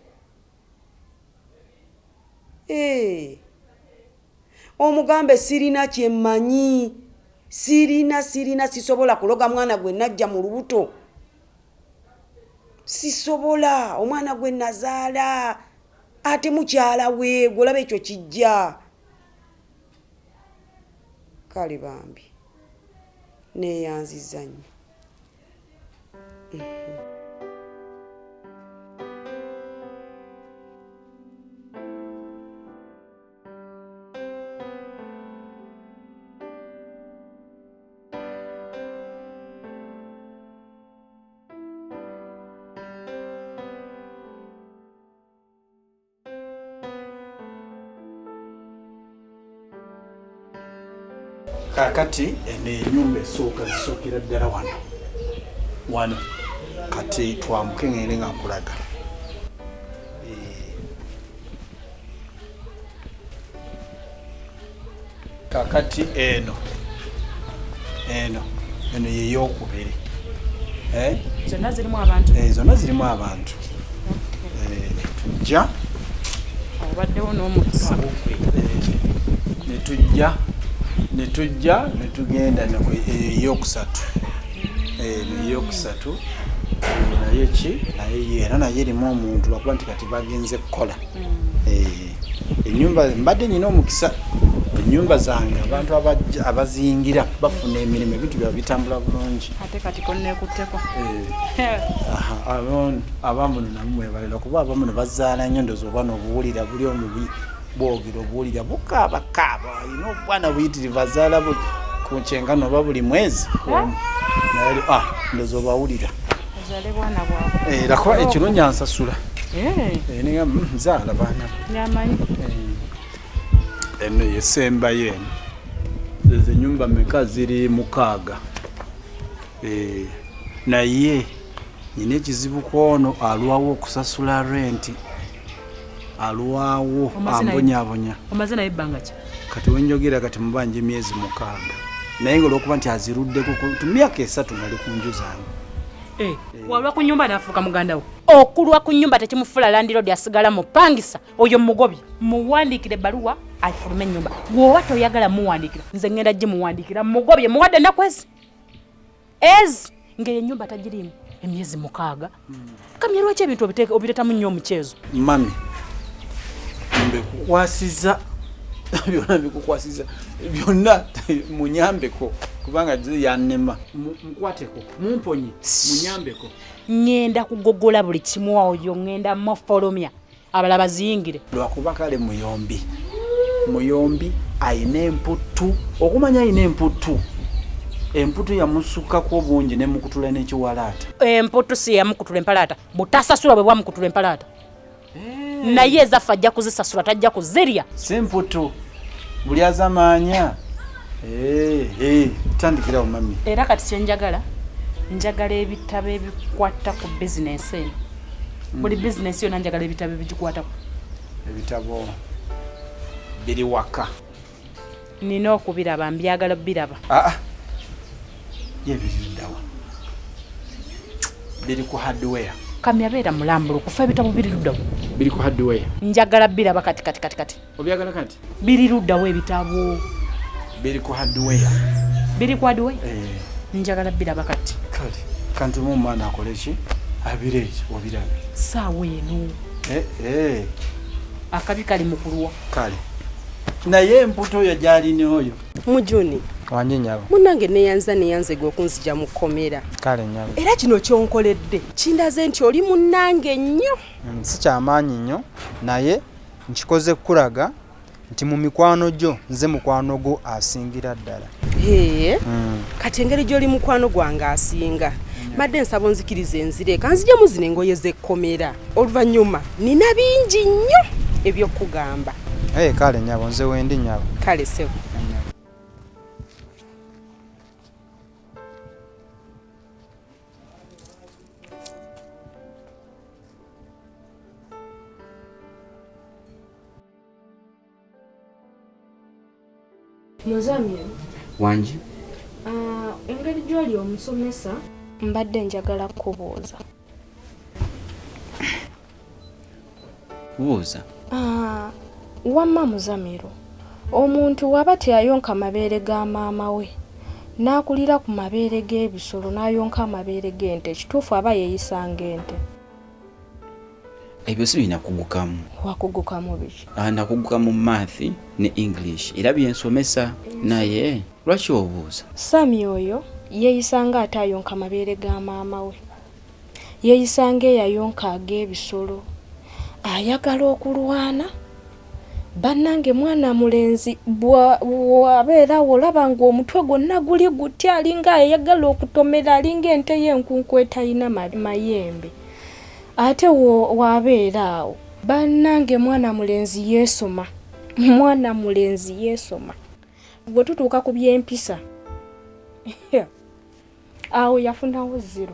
Omugambe sirina kyemmanyi. Sirina sisobola kuloga mwana gwe najja mu lubuto. Sisobola omwana gwe nazaala ate mukyala we golaba ekyo kijja. Kale bambi neeyanziza nnyo. Kakati enyumba esooka zisookera ddala wano. Kati twamuke ngende nga nkulaga. Kakati eno yeyokubiri. Zonna zirimu abantu. Zonna zirimu abantu. Tujja obaddewo n'omukisa. Netujja netugenda eyokusatu. Eyokusatu naye ki naye era naye erimu omuntu lwakuba nti kati bagenze kukola. Ennyumba mbadde nina omukisa. Ennyumba zange abantu abazingira bafuna emirimu ebintu byabwe bitambula bulungi. Ate kati konneekutteko. Abamu namwe balira kuba abamu ne bazaala nnyo ndozi oba n'obuwulira buli omubi bwogera obuwulira bukaabakaaba alina obwana buyitirivu azaala ku nkyengano oba buli mwezi. Naye ndozi obawulira. Azaale bwana bwabwe. Lwakuba ekirungi ansasula. Nzaala baana. Nyamanyi. Eno yesembayo eno. Zeze nyumba meka ziri 6. Naye nyina ekizibu kwono alwawo okusasula renti. Alwawo ambonyabonya. Omaze naye ebbanga ki? Kati wenjogera kati mubanje emyezi 6. Naye ng'olwokuba nti aziruddeko ku myaka 3 nali ku nju zange. Walwa ku nnyumba n'afuuka muganda wo. Okulwa ku nnyumba tekimufula landlord asigala mupangisa. Oyo mugobye. Muwandiikire ebbaluwa afulume ennyumba. Bw'oba toyagala muwandiikira nze ngenda gimuwandiikira mugobye muwadde nakwezi. ezi ng'eyo ennyumba tagirimu emyezi 6 kamya lwaki ebintu obiteetamu nnyo omuceezo mami mbekukwasiza byonna bikukwasiza byonna munyambeko kubanga yannema mukwateko mumponye munyambeko ngenda kugogola buli kimu oyo ngenda mofolomya abala baziyingire lwakuba kale muyombi ayina emputu okumanya ayina emputu yamusukako bungi nemukutula n'ekiwalaata emputu si yamukutula empalaata butasasula bwe bwamukutula empalaata naye ezaffe ajja kuzisasula tajja kuzirya si mputu buli azamaanya tandikirawo mami era kati kyenjagala njagala ebitabo ebikwata ku bizinesi eno buli bizinesi yonna njagala ebitabo ebigikwatako ebitabo biri waka nina okubiraba mbyagala biraba ye biriddawa biri ku hardware kamyabeera mulambulu kufa ebitabo biri luddawo biri ku hardware njagala biraba kati obyagala kati biri luddawo ebitabo biri ku hardware njagala biraba kati kale kanti mu mwana akole ki abireeki obirabe saawa eno akabi kali mukulwa kale naye emputo oyo gyalina oyo mujuni wanje nyabo munange neyanze gwe okunzija mu kkomera kale nyabo era kino kyonkoledde kindaze nti oli munange nnyo si kyamaanyi nnyo naye nkikoze kukulaga nti mu mikwano gyo nze mukwano gwo asingira ddala kati engeri gy'oli mukwano gwange asinga madde nsaba onzikiriza enzire kanzijemu zino engoye z'ekkomera oluvannyuma nina bingi nnyo ebyokugamba kale nyabo nze wendi nyabo kale sebo Muzamiro wanji engeri gy'oli omusomesa mbadde njagala kubuuza buuza wamma Muzamiro omuntu waba teyayonka mabeere ga maama we n'akulira ku mabeere g'ebisolo n'ayonka amabeere g'ente kituufu aba yeeyisanga ente ebyo si bina kugukamu wakugukamu biki nakugukamu math ne English era byensomesa naye lwaki obuuza Sami oyo yeeyisanga ate ayonka mabeere ga maama we yeeyisanga eyayonka ag'ebisolo ayagala okulwana bannange mwana mulenzi bw'abeera olaba ng'omutwe gwonna guli gutya alinga ayagala okutomera alinga ente y'enkunku etalina mayembe ate wabeera awo bannange mwana mulenzi yeesoma bwe tutuuka ku by'empisa awo yafunawo 0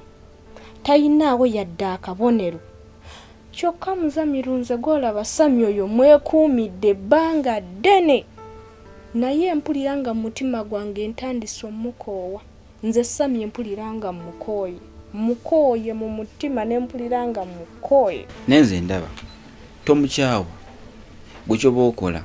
talinaawo yadde akabonero kyokka Muzamiru nze gw'olaba Sami oyo mwekuumidde ebbanga ddene naye mpulira nga mu mutima gwange ntandise omukoowa nze Sami mpulira nga mukooye mu mutima ne mpulira nga mukooye nenze ndaba tomukyawa gwe kyoba okola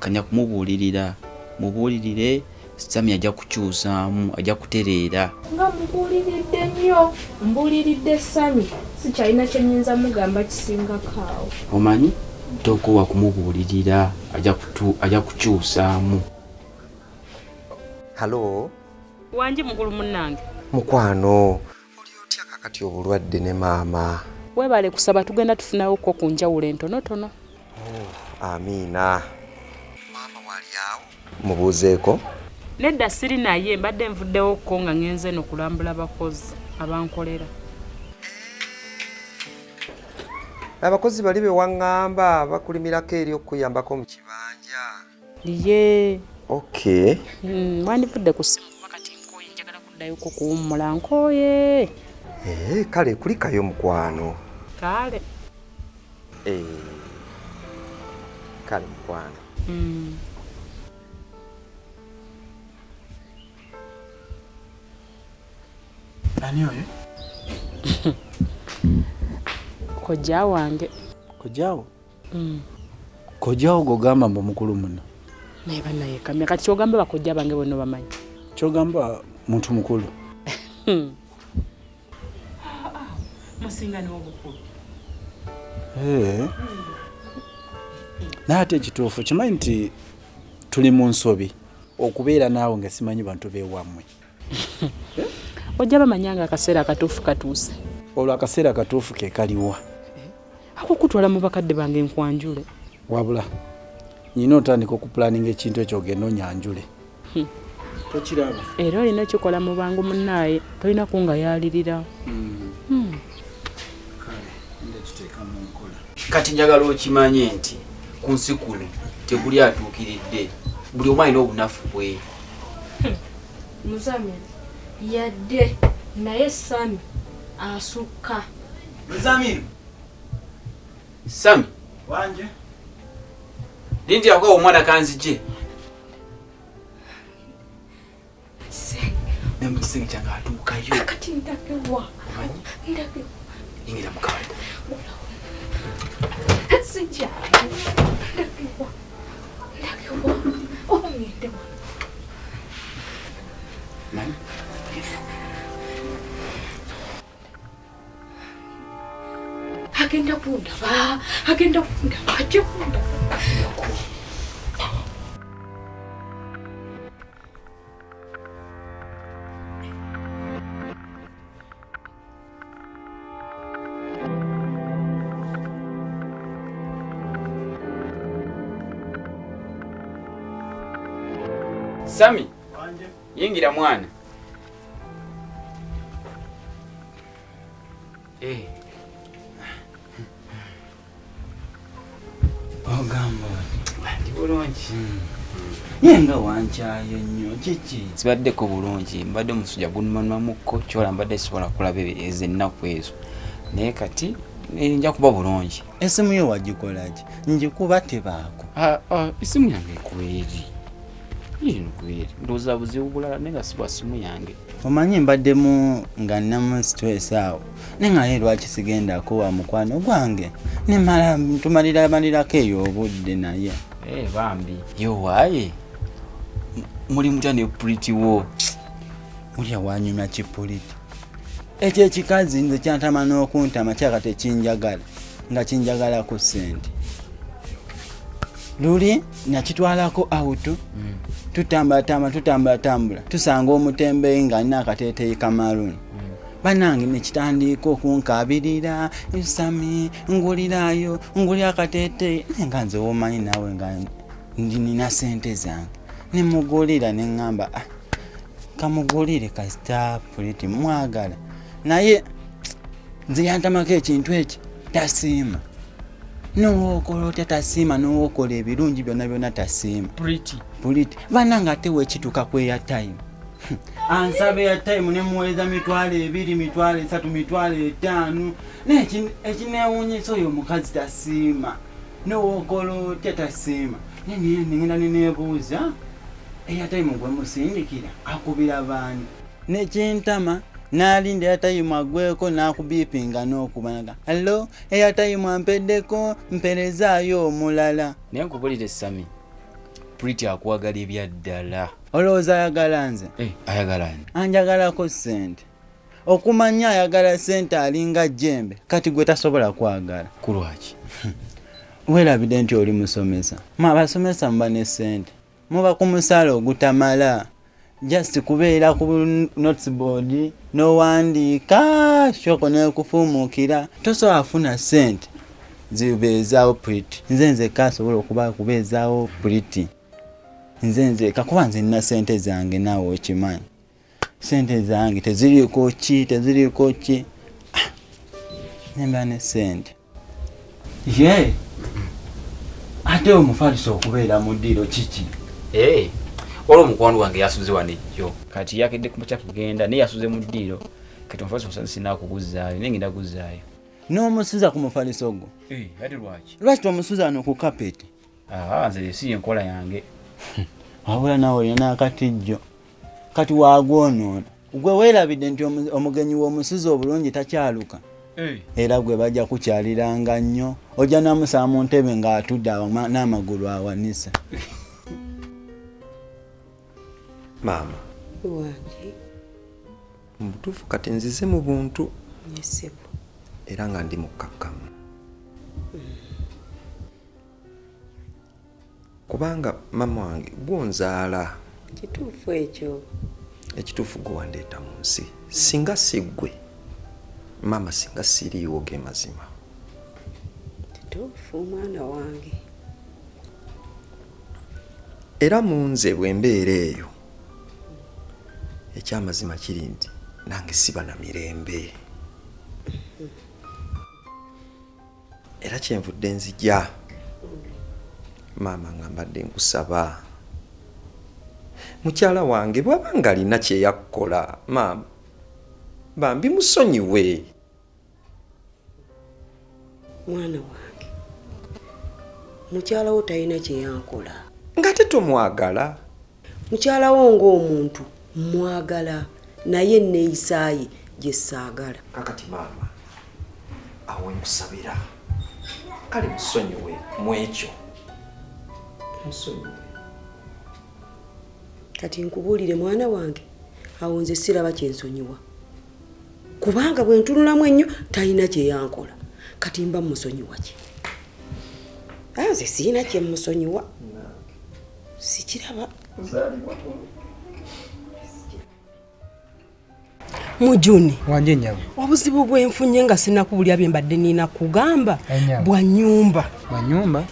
kanya kumubuulirira mubuulirire Sami ajja kukyusaamu ajja kutereera nga mubuuliridde nnyo mbuuliridde Sami sikyalina kye nnyinza mugamba kisinga kaawo omanyi tokowa kumubuulirira ajja kukyusaamu halo wanji mukulu munnange mukwano oli otya kakati obulwadde ne maama webale kusaba tugenda tufunawo ko ku njawulo entonotono amiina maama wali awo mubuuzeeko nedda siri naye mbadde nvuddewo ko nga ngenze nokulambula bakozi abankolera abakozi bali bewaŋŋamba bakulimirako eri okuyambako mu kibanja ye okay wandivudde ku simu kuba kati nkooye njagala kuddayoko kuwummula nkooye kale kulikayo mukwano kale kale mukwano ani oyo kojja wange kojjaawo kojjaawo gogamba mbu mukulu muno naye banaye kamya kati kyogambe bakojja bange bonna bamanyi kyogamba muntu mukulu musinga n'obukulu. naye ate ekituufu kimanyi nti tuli mu nsobi okubeera naawe nga simanyi bantu beewammwe. Ojja bamanyanga akaseera akatuufu katuuse. olwo akaseera akatuufu ke kaliwa? Akokutwala mu bakadde bange nkwanjule. Wabula nyina otandika okupulaninga ekintu ekyo ogenda onyanjule. Tokiraba? Era olina kikola mu bangu munnaaye tolina kungayaalirira. Kati njagala okimanye nti ku nsi kuno tekuli atuukiridde, buli omu alina obunafu bwe. Muzamil yadde naye Sami asukka. Muzamil Sami wanje Linti yakwa omwana kanzije. Nembusingi changa atuukayo. Kati ndakewa. Ndakewa. Ingira mukawalida. Sijja. Ndakewa. Ndakewa. Omwende wa. Nani? Agenda kundaba. Agenda kundaba. Ajja kundaba. Sami, yingira mwana. Ogamba ndi bulungi. Yenga wankyayo nnyo kiki? Sibaddeko bulungi, mbadde omusujja gunnumanumamukko kyola mbadde sisobola kulaba ennaku ezo. Naye kati nja kuba bulungi. Esimu yo wagikolaki? Njikuba tebaako. Esimu yange ekuweeri. Ndowooza buzibu bulala naye nga si bwa simu yange. Omanyi mbaddemu nga nnamu stress awo naye nga naye lwaki sigendako wa mukwano gwange tumalirako eyo obudde naye. Bambi yo waaye muli mutya ne Purity wo? Mulya wanyumya kipuliti ekyo ekikazi nze kyantama n'okuntama kyaka tekinjagala nga kinjagala ku ssente. Luli nakitwalako auto tutambula tusanga omutembeyi nga alina akateeteeyi kamaluni. Banange nekitandika okunkabirira, Sami ngulirayo ngulira akateeteeyi nga nze womanyi naawe nga nina ssente zange. Nemugulira neŋŋamba kamugulire kasita Purity mwagala. Naye nze yantamako ekintu eki tasiima. N'owokola otya tasiima, n'owokola ebirungi byonna byonna tasiima. Purity banange ate weekituuka ku airtime ansaba airtime nemuweereza mitwalo 2 mitwalo 3 mitwalo 5 ekineewuunyisa oyo omukazi tasiima, n'owokola otya tasiima. Nengenda neneebuuza airtime gwe musindikira akubira baani? Nekintama n'alinda airtime agweko n'akubiipinga n'okubanaga allo airtime ampeddeko mperezaayo omulala. Naye nkubulire Sami, Purity akuwagala ebyaddala. Olowooza ayagala nze? Ayagala nze. Anjagalako ssente. Okumanya ayagala ssente alinga jjembe kati gwe tasobola kwagala. Kulwaki? Weerabidde nti oli musomesa. Abasomesa muba ne ssente. Muba ku musaala ogutamala. Just kubeera ku noteboard n'owandiika shoko n'ekufuumuukira tosobola afuna ssente zibeezaawo Purity. Nze kasobola kubeezaawo Purity. Nze kakuba nze nina ssente zange naawe okimanyi. Ssente zange teziriiko ki nemba ne ssente. Ate omufaliso okubeera mu ddiiro kiki? Olwo omukwano wange yasuze wanejjo kati yakedde kumakya kugenda naye yasuze mu ddiiro kati omufaliso sinaa kuguzaayo naye ngenda guzaayo. N'omusuza ku mufaliso gwo? Ate lwaki? Lwaki tomusuza no ku kapeti? Nze si enkola yange. Wabula naawe olina n'akatijjo kati waagwonoona. Gwe weerabidde nti omugenyi w'omusuza obulungi takyaluka. Era gwe bajja kukyaliranga nnyo ojja namusaba mu ntebe ng'atudde awo n'amagulu awanisa. Maama, mubutuufu kati nzize mu buntu yesebo era nga ndi mukkakkamu kubanga mama wange gwonzaala kituufu ekyo ekituufu gwe wandeeta mu nsi singa siggwe mama singa siriiwo ge mazima kituufu omwana wange era mu nze bwe mbeera eyo ekyamazima kiri nti nange siba na mirembe era kyenvudde nzija maama nga mbadde nkusaba mukyala wange bw'aba nga alina kyeyakukola maama bambi musonyiwe mwana wange mukyala wo talina kyeyankola nga tetomwagala mukyala wo ng'omuntu mwagala naye neeyisaaye gye saagala kakati maama awo nkusabira kale musonyiwe mu ekyo musonyiwe kati nkubuulire mwana wange awo nze siraba kyensonyiwa kubanga bwe ntunulamu ennyo talina kyeyankola kati mba musonyiwa ki nze sirina kyemusonyiwa sikiraba mujuni wanje nyabo obuzibu bwenfunye nga sinakubulya bye mbadde nina kugamba bwa nyumba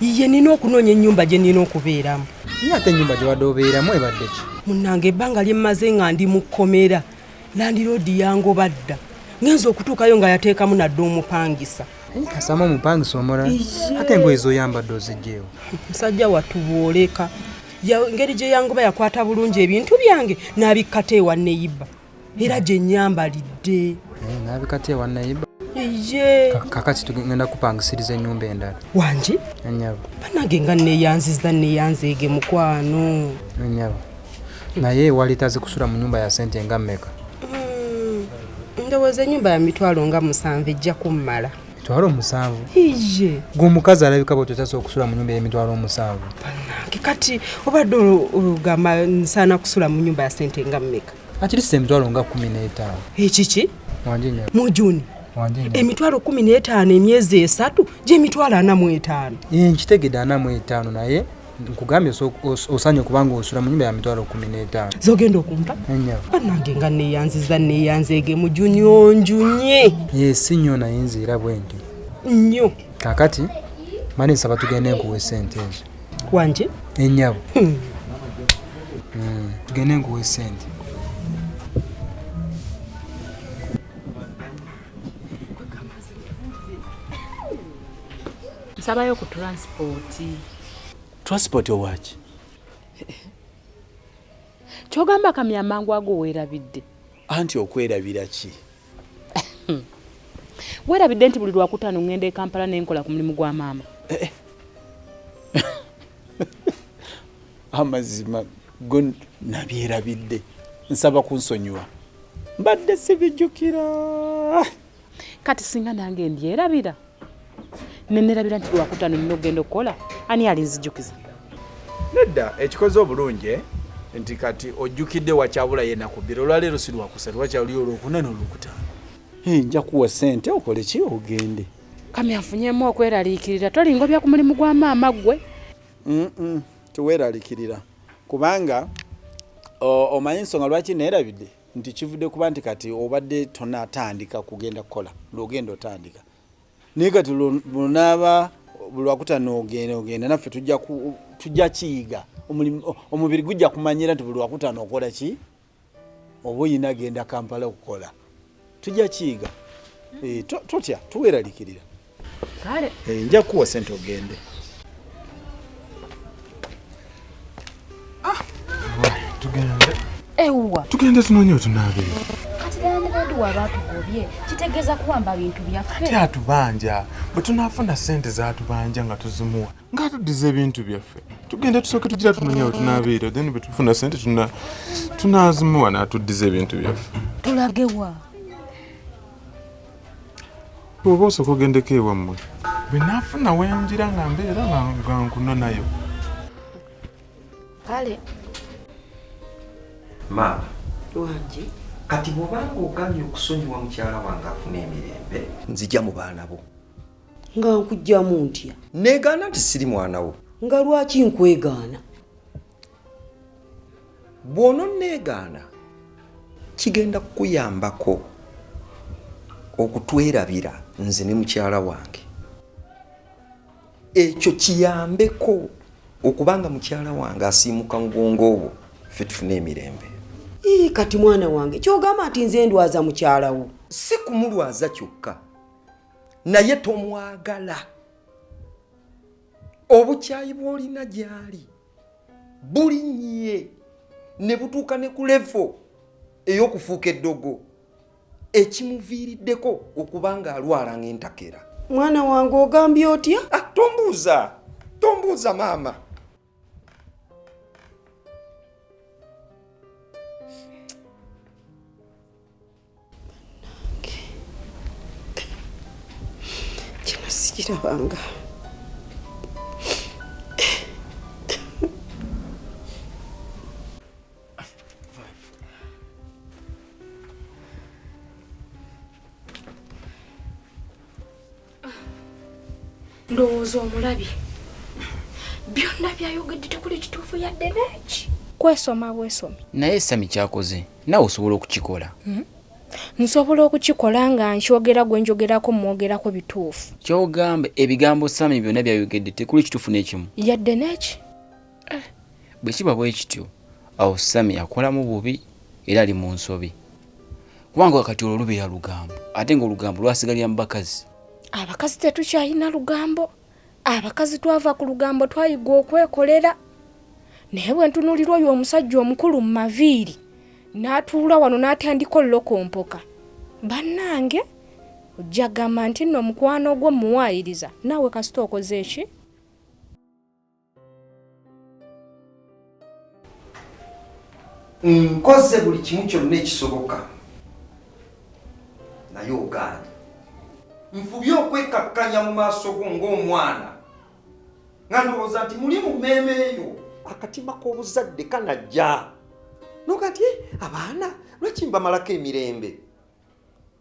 iye nina okunoonya ennyumba gye nina okubeeramu ate ennyumba gye wadde obeeramu ebadde ki munnange ebbanga lye mmaze nga ndi mu kkomera landiroodi yango badda ngenza okutuukayo nga yateekamu nadde omupangisa asama omupangisa omulala ate engoye zoyambadde ozigyewo musajja watubwoleka engeri gye yangoba yakwata bulungi ebintu byange n'abikkata ewa neyiba era gye nyambalidde n'abikata ewa neyiba iye kakati tugenda kupangisiriza ennyumba endala wangi enyabo banange nga neyanzeege mukwano enyabo naye walitaze kusula mu nyumba ya sente nga mmeka ndowooza ennyumba ya mitwalo nga 7 ejja kummala mitwalo 7 iye gwe omukazi alabika bwetotasa okusula mu nyumba y'emitwalo 7 kati obadde olugamba nsaana kusula mu nyumba ya sente nga mmeka akirisa emitwalo nga 15 ekiki wanje nyabo mujuni emitwalo 15 emyezi 3 gy'emitwalo 45 nkitegedde 45 naye nkugambye osanye kubanga osula mu nyumba ya mitwalo 15 zogenda okumpa enyabo banange nga neyanzeege mujunyonjunye si nnyo naye nziira bwenti nnyo kakati mani nsaba tugende nkuwa esente ezo wanje enyabo tugende nkuwa esente nsabayo ku transport owaki kyogamba kamya mangu ago weerabidde anti okwerabira ki weerabidde nti buli lwakutaano ngenda e Kampala nenkola ku mulimu gwa maama amazima go nabyerabidde nsaba kunsonyiwa mbadde sibijjukira kati singa nange mbyerabira nenerabira nti lwakutaano nina okugenda okukola ani alinzijukiza nedda ekikoze obulungi nti kati ojjukidde wakyabula yenakubira olwaleero si lwakusatu wakyali olwokuna n'olwokutaano nja kuwa sente okole ki ogende kami afunyemu okweraliikirira tolingobya ku mulimu gwa maama gwe teweeraliikirira kubanga omanyi ensonga lwaki neerabidde nti kivudde kuba nti kati obadde tonatandika kugenda kukola lwogenda otandika naye kati lunaaba lwakutaano ogenda naffe tujja kiyiga omubiri gujja kumanyira nti buli lwakutaano okola ki oba oyina genda Kampala okukola tujja kiyiga totya tuweeraliikirira kale nja kuwa sente ogende tugende tunoonye otunaabire kati landlord waba atugobye kitegeeza kuwamba bintu byaffe ate atubanja bwe tunaafuna sente zaatubanja nga tuzimuwa ng'atuddiza ebintu byaffe tugende tusooke tugira tunoonye otunaabiire then bwe tufuna sente tunaazimuwa n'atuddiza ebintu byaffe tulagewa oba osooka ogendeko ewammwe bwe naafuna wenjira nga mbeera nga nkunonayo kale maama wangi kati bw'obanga ogambye okusonyiwa mukyala wange afuna emirembe nzija mu baana bo. Nga nkujjamu ntya? Neegaana nti siri mwana wo. Nga lwaki nkwegaana? Bw'ononneegaana kigenda kukuyambako okutwerabira nze ne mukyala wange. Ekyo kiyambeko okubanga mukyala wange asiimuka ngongo obwo ffe tufune emirembe. Kati mwana wange kyogamba nti nze ndwaza mukyala wo. Si kumulwaza kyokka naye tomwagala. Obukyayi bw'olina gy'ali bulinnye ne butuuka ne ku levo ey'okufuuka eddogo ekimuviiriddeko okubanga alwala ng'entakera. Mwana wange ogambye otya? Tombuuza maama. Kino sikirabanga. Ndowooza omulabi byonna byayogedde tekuli kituufu yadde neki kwesoma bwesomi. Naye Sami kyakoze nawe osobola okukikola. Nsobola okukikola nga nkyogera gwe njogerako mwogerako bituufu. Kyogambe ebigambo Sami byonna byayogedde tekuli kituufu n'ekimu yadde neki. Bwe kiba bwe kityo awo Sami akolamu bubi era ali mu nsobi kubanga kati olwo lubeera lugambo ate ng'olugambo lwasigalira mu bakazi. Abakazi tetukyayina lugambo. Abakazi twava ku lugambo twayiga okwekolera. Naye bwe ntunuulirwa oyo omusajja omukulu mu maviiri n'atuula wano n'atandika olokompoka. Bannange ojja gamba nti nno omukwano gwo muwaayiriza naawe kasita okoze eki? Nkoze buli kimu kyonna ekisoboka naye ogaanye. Nfubye okwekakkanya mu maaso go ng'omwana nga ndowooza nti muli mu mmeeme eyo akatima k'obuzadde kanajja noga nti abaana lwaki mbamalako emirembe.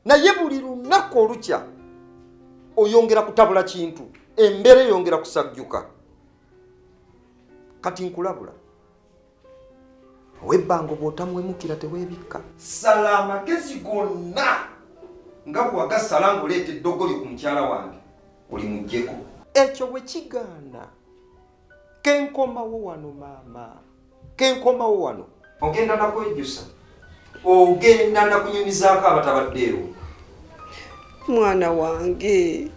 Naye buli lunaku olukya oyongera kutabula kintu embeera eyongera kusajjuka. Kati nkulabula webbanga bw'otamwemukira teweebikka. Sala amagezi gonna nga bwagasala ng'oleeta eddogoli ku mukyala wange oli muggyeko. Ekyo bwe kigaana kenkomawo wano maama, kenkomawo wano ogenda nakwejjusa, ogenda nakunyumizaako abatabaddeewo. Mwana wange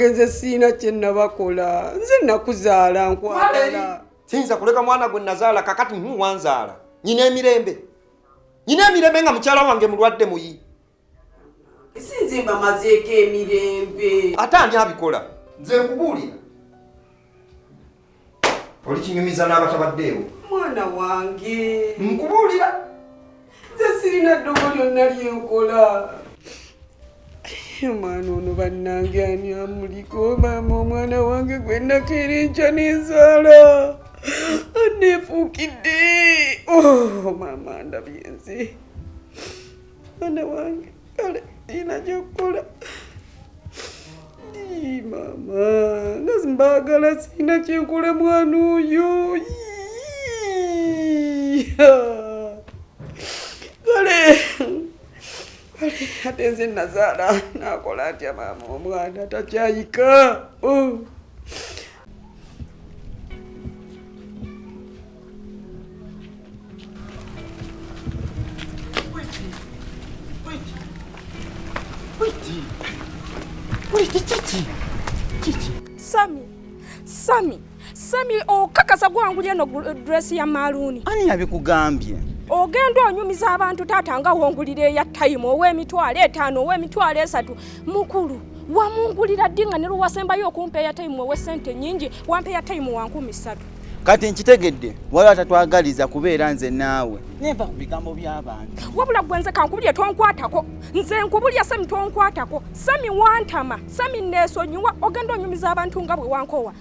nze siina kye nabakola. Nze nakuzaala nkwagala. Siyinza kuleka mwana gwe nazaala kakati wanzaala. Nyina emirembe nga mukyala wange mulwadde muyi. Sinze mbamazeeko emirembe. Ate ani abikola? Nze nkubuulira. Oli kinyumiza n'abatabaddeewo. Mwana wange nkubuulira. Nze sirina ddogo lyonna lyenkola. Mwana ono bannange ani amuliko maama omwana wange gwe nakeera enkya n'enzaala anneefuukidde. Maama ndabye nze. Mwana wange kale ina kyokukola. Maama nga mbaagala sina kyenkola mwana oyo. Kale ate nze nazaala nakola atya maama omwana takyayika. Sami okakasa gwangu eno dress ya maroon. Ani yabikugambye? Ogenda onyumiza abantu taata nga wongulira ya time ow'emitwalo 5 ow'emitwalo 3 mukulu wamungulira dinga ne luwasembayo okumpa ya time ow'essente nyingi wampa ya time wa 13. Kati nkitegedde wali atatwagaliza kubeera nze naawe neva ku bigambo by'abantu. Wabula gwenze kankubulye tonkwatako nze nkubulya Sami tonkwatako. Sami wantama Sami nesonyiwa ogenda onyumiza abantu nga bwe wankowa.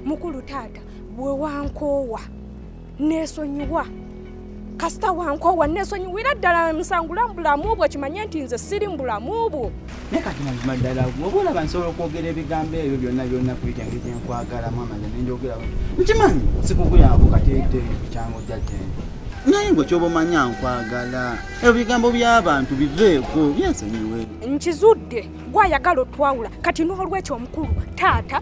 Mukulu taata bwe wankowa nesonyiwa kasita wankowa nesonyiwira ddala nsangula mbulamu bwo kimanye nti nze siri mbulamu bwo naye kati mazima ddala oba olaba nsobola okwogera ebigambo ebyo byonna kuyita ngeri gyenkwagalamu amaze nenjogera nkimanyi sikukuyako kateete kyango jjajjente naye gwe kyoba omanya nkwagala ebyo bigambo by'abantu biveeko byensonyiwe nkizudde gwayagala otwawula kati n'olwekyo omukulu taata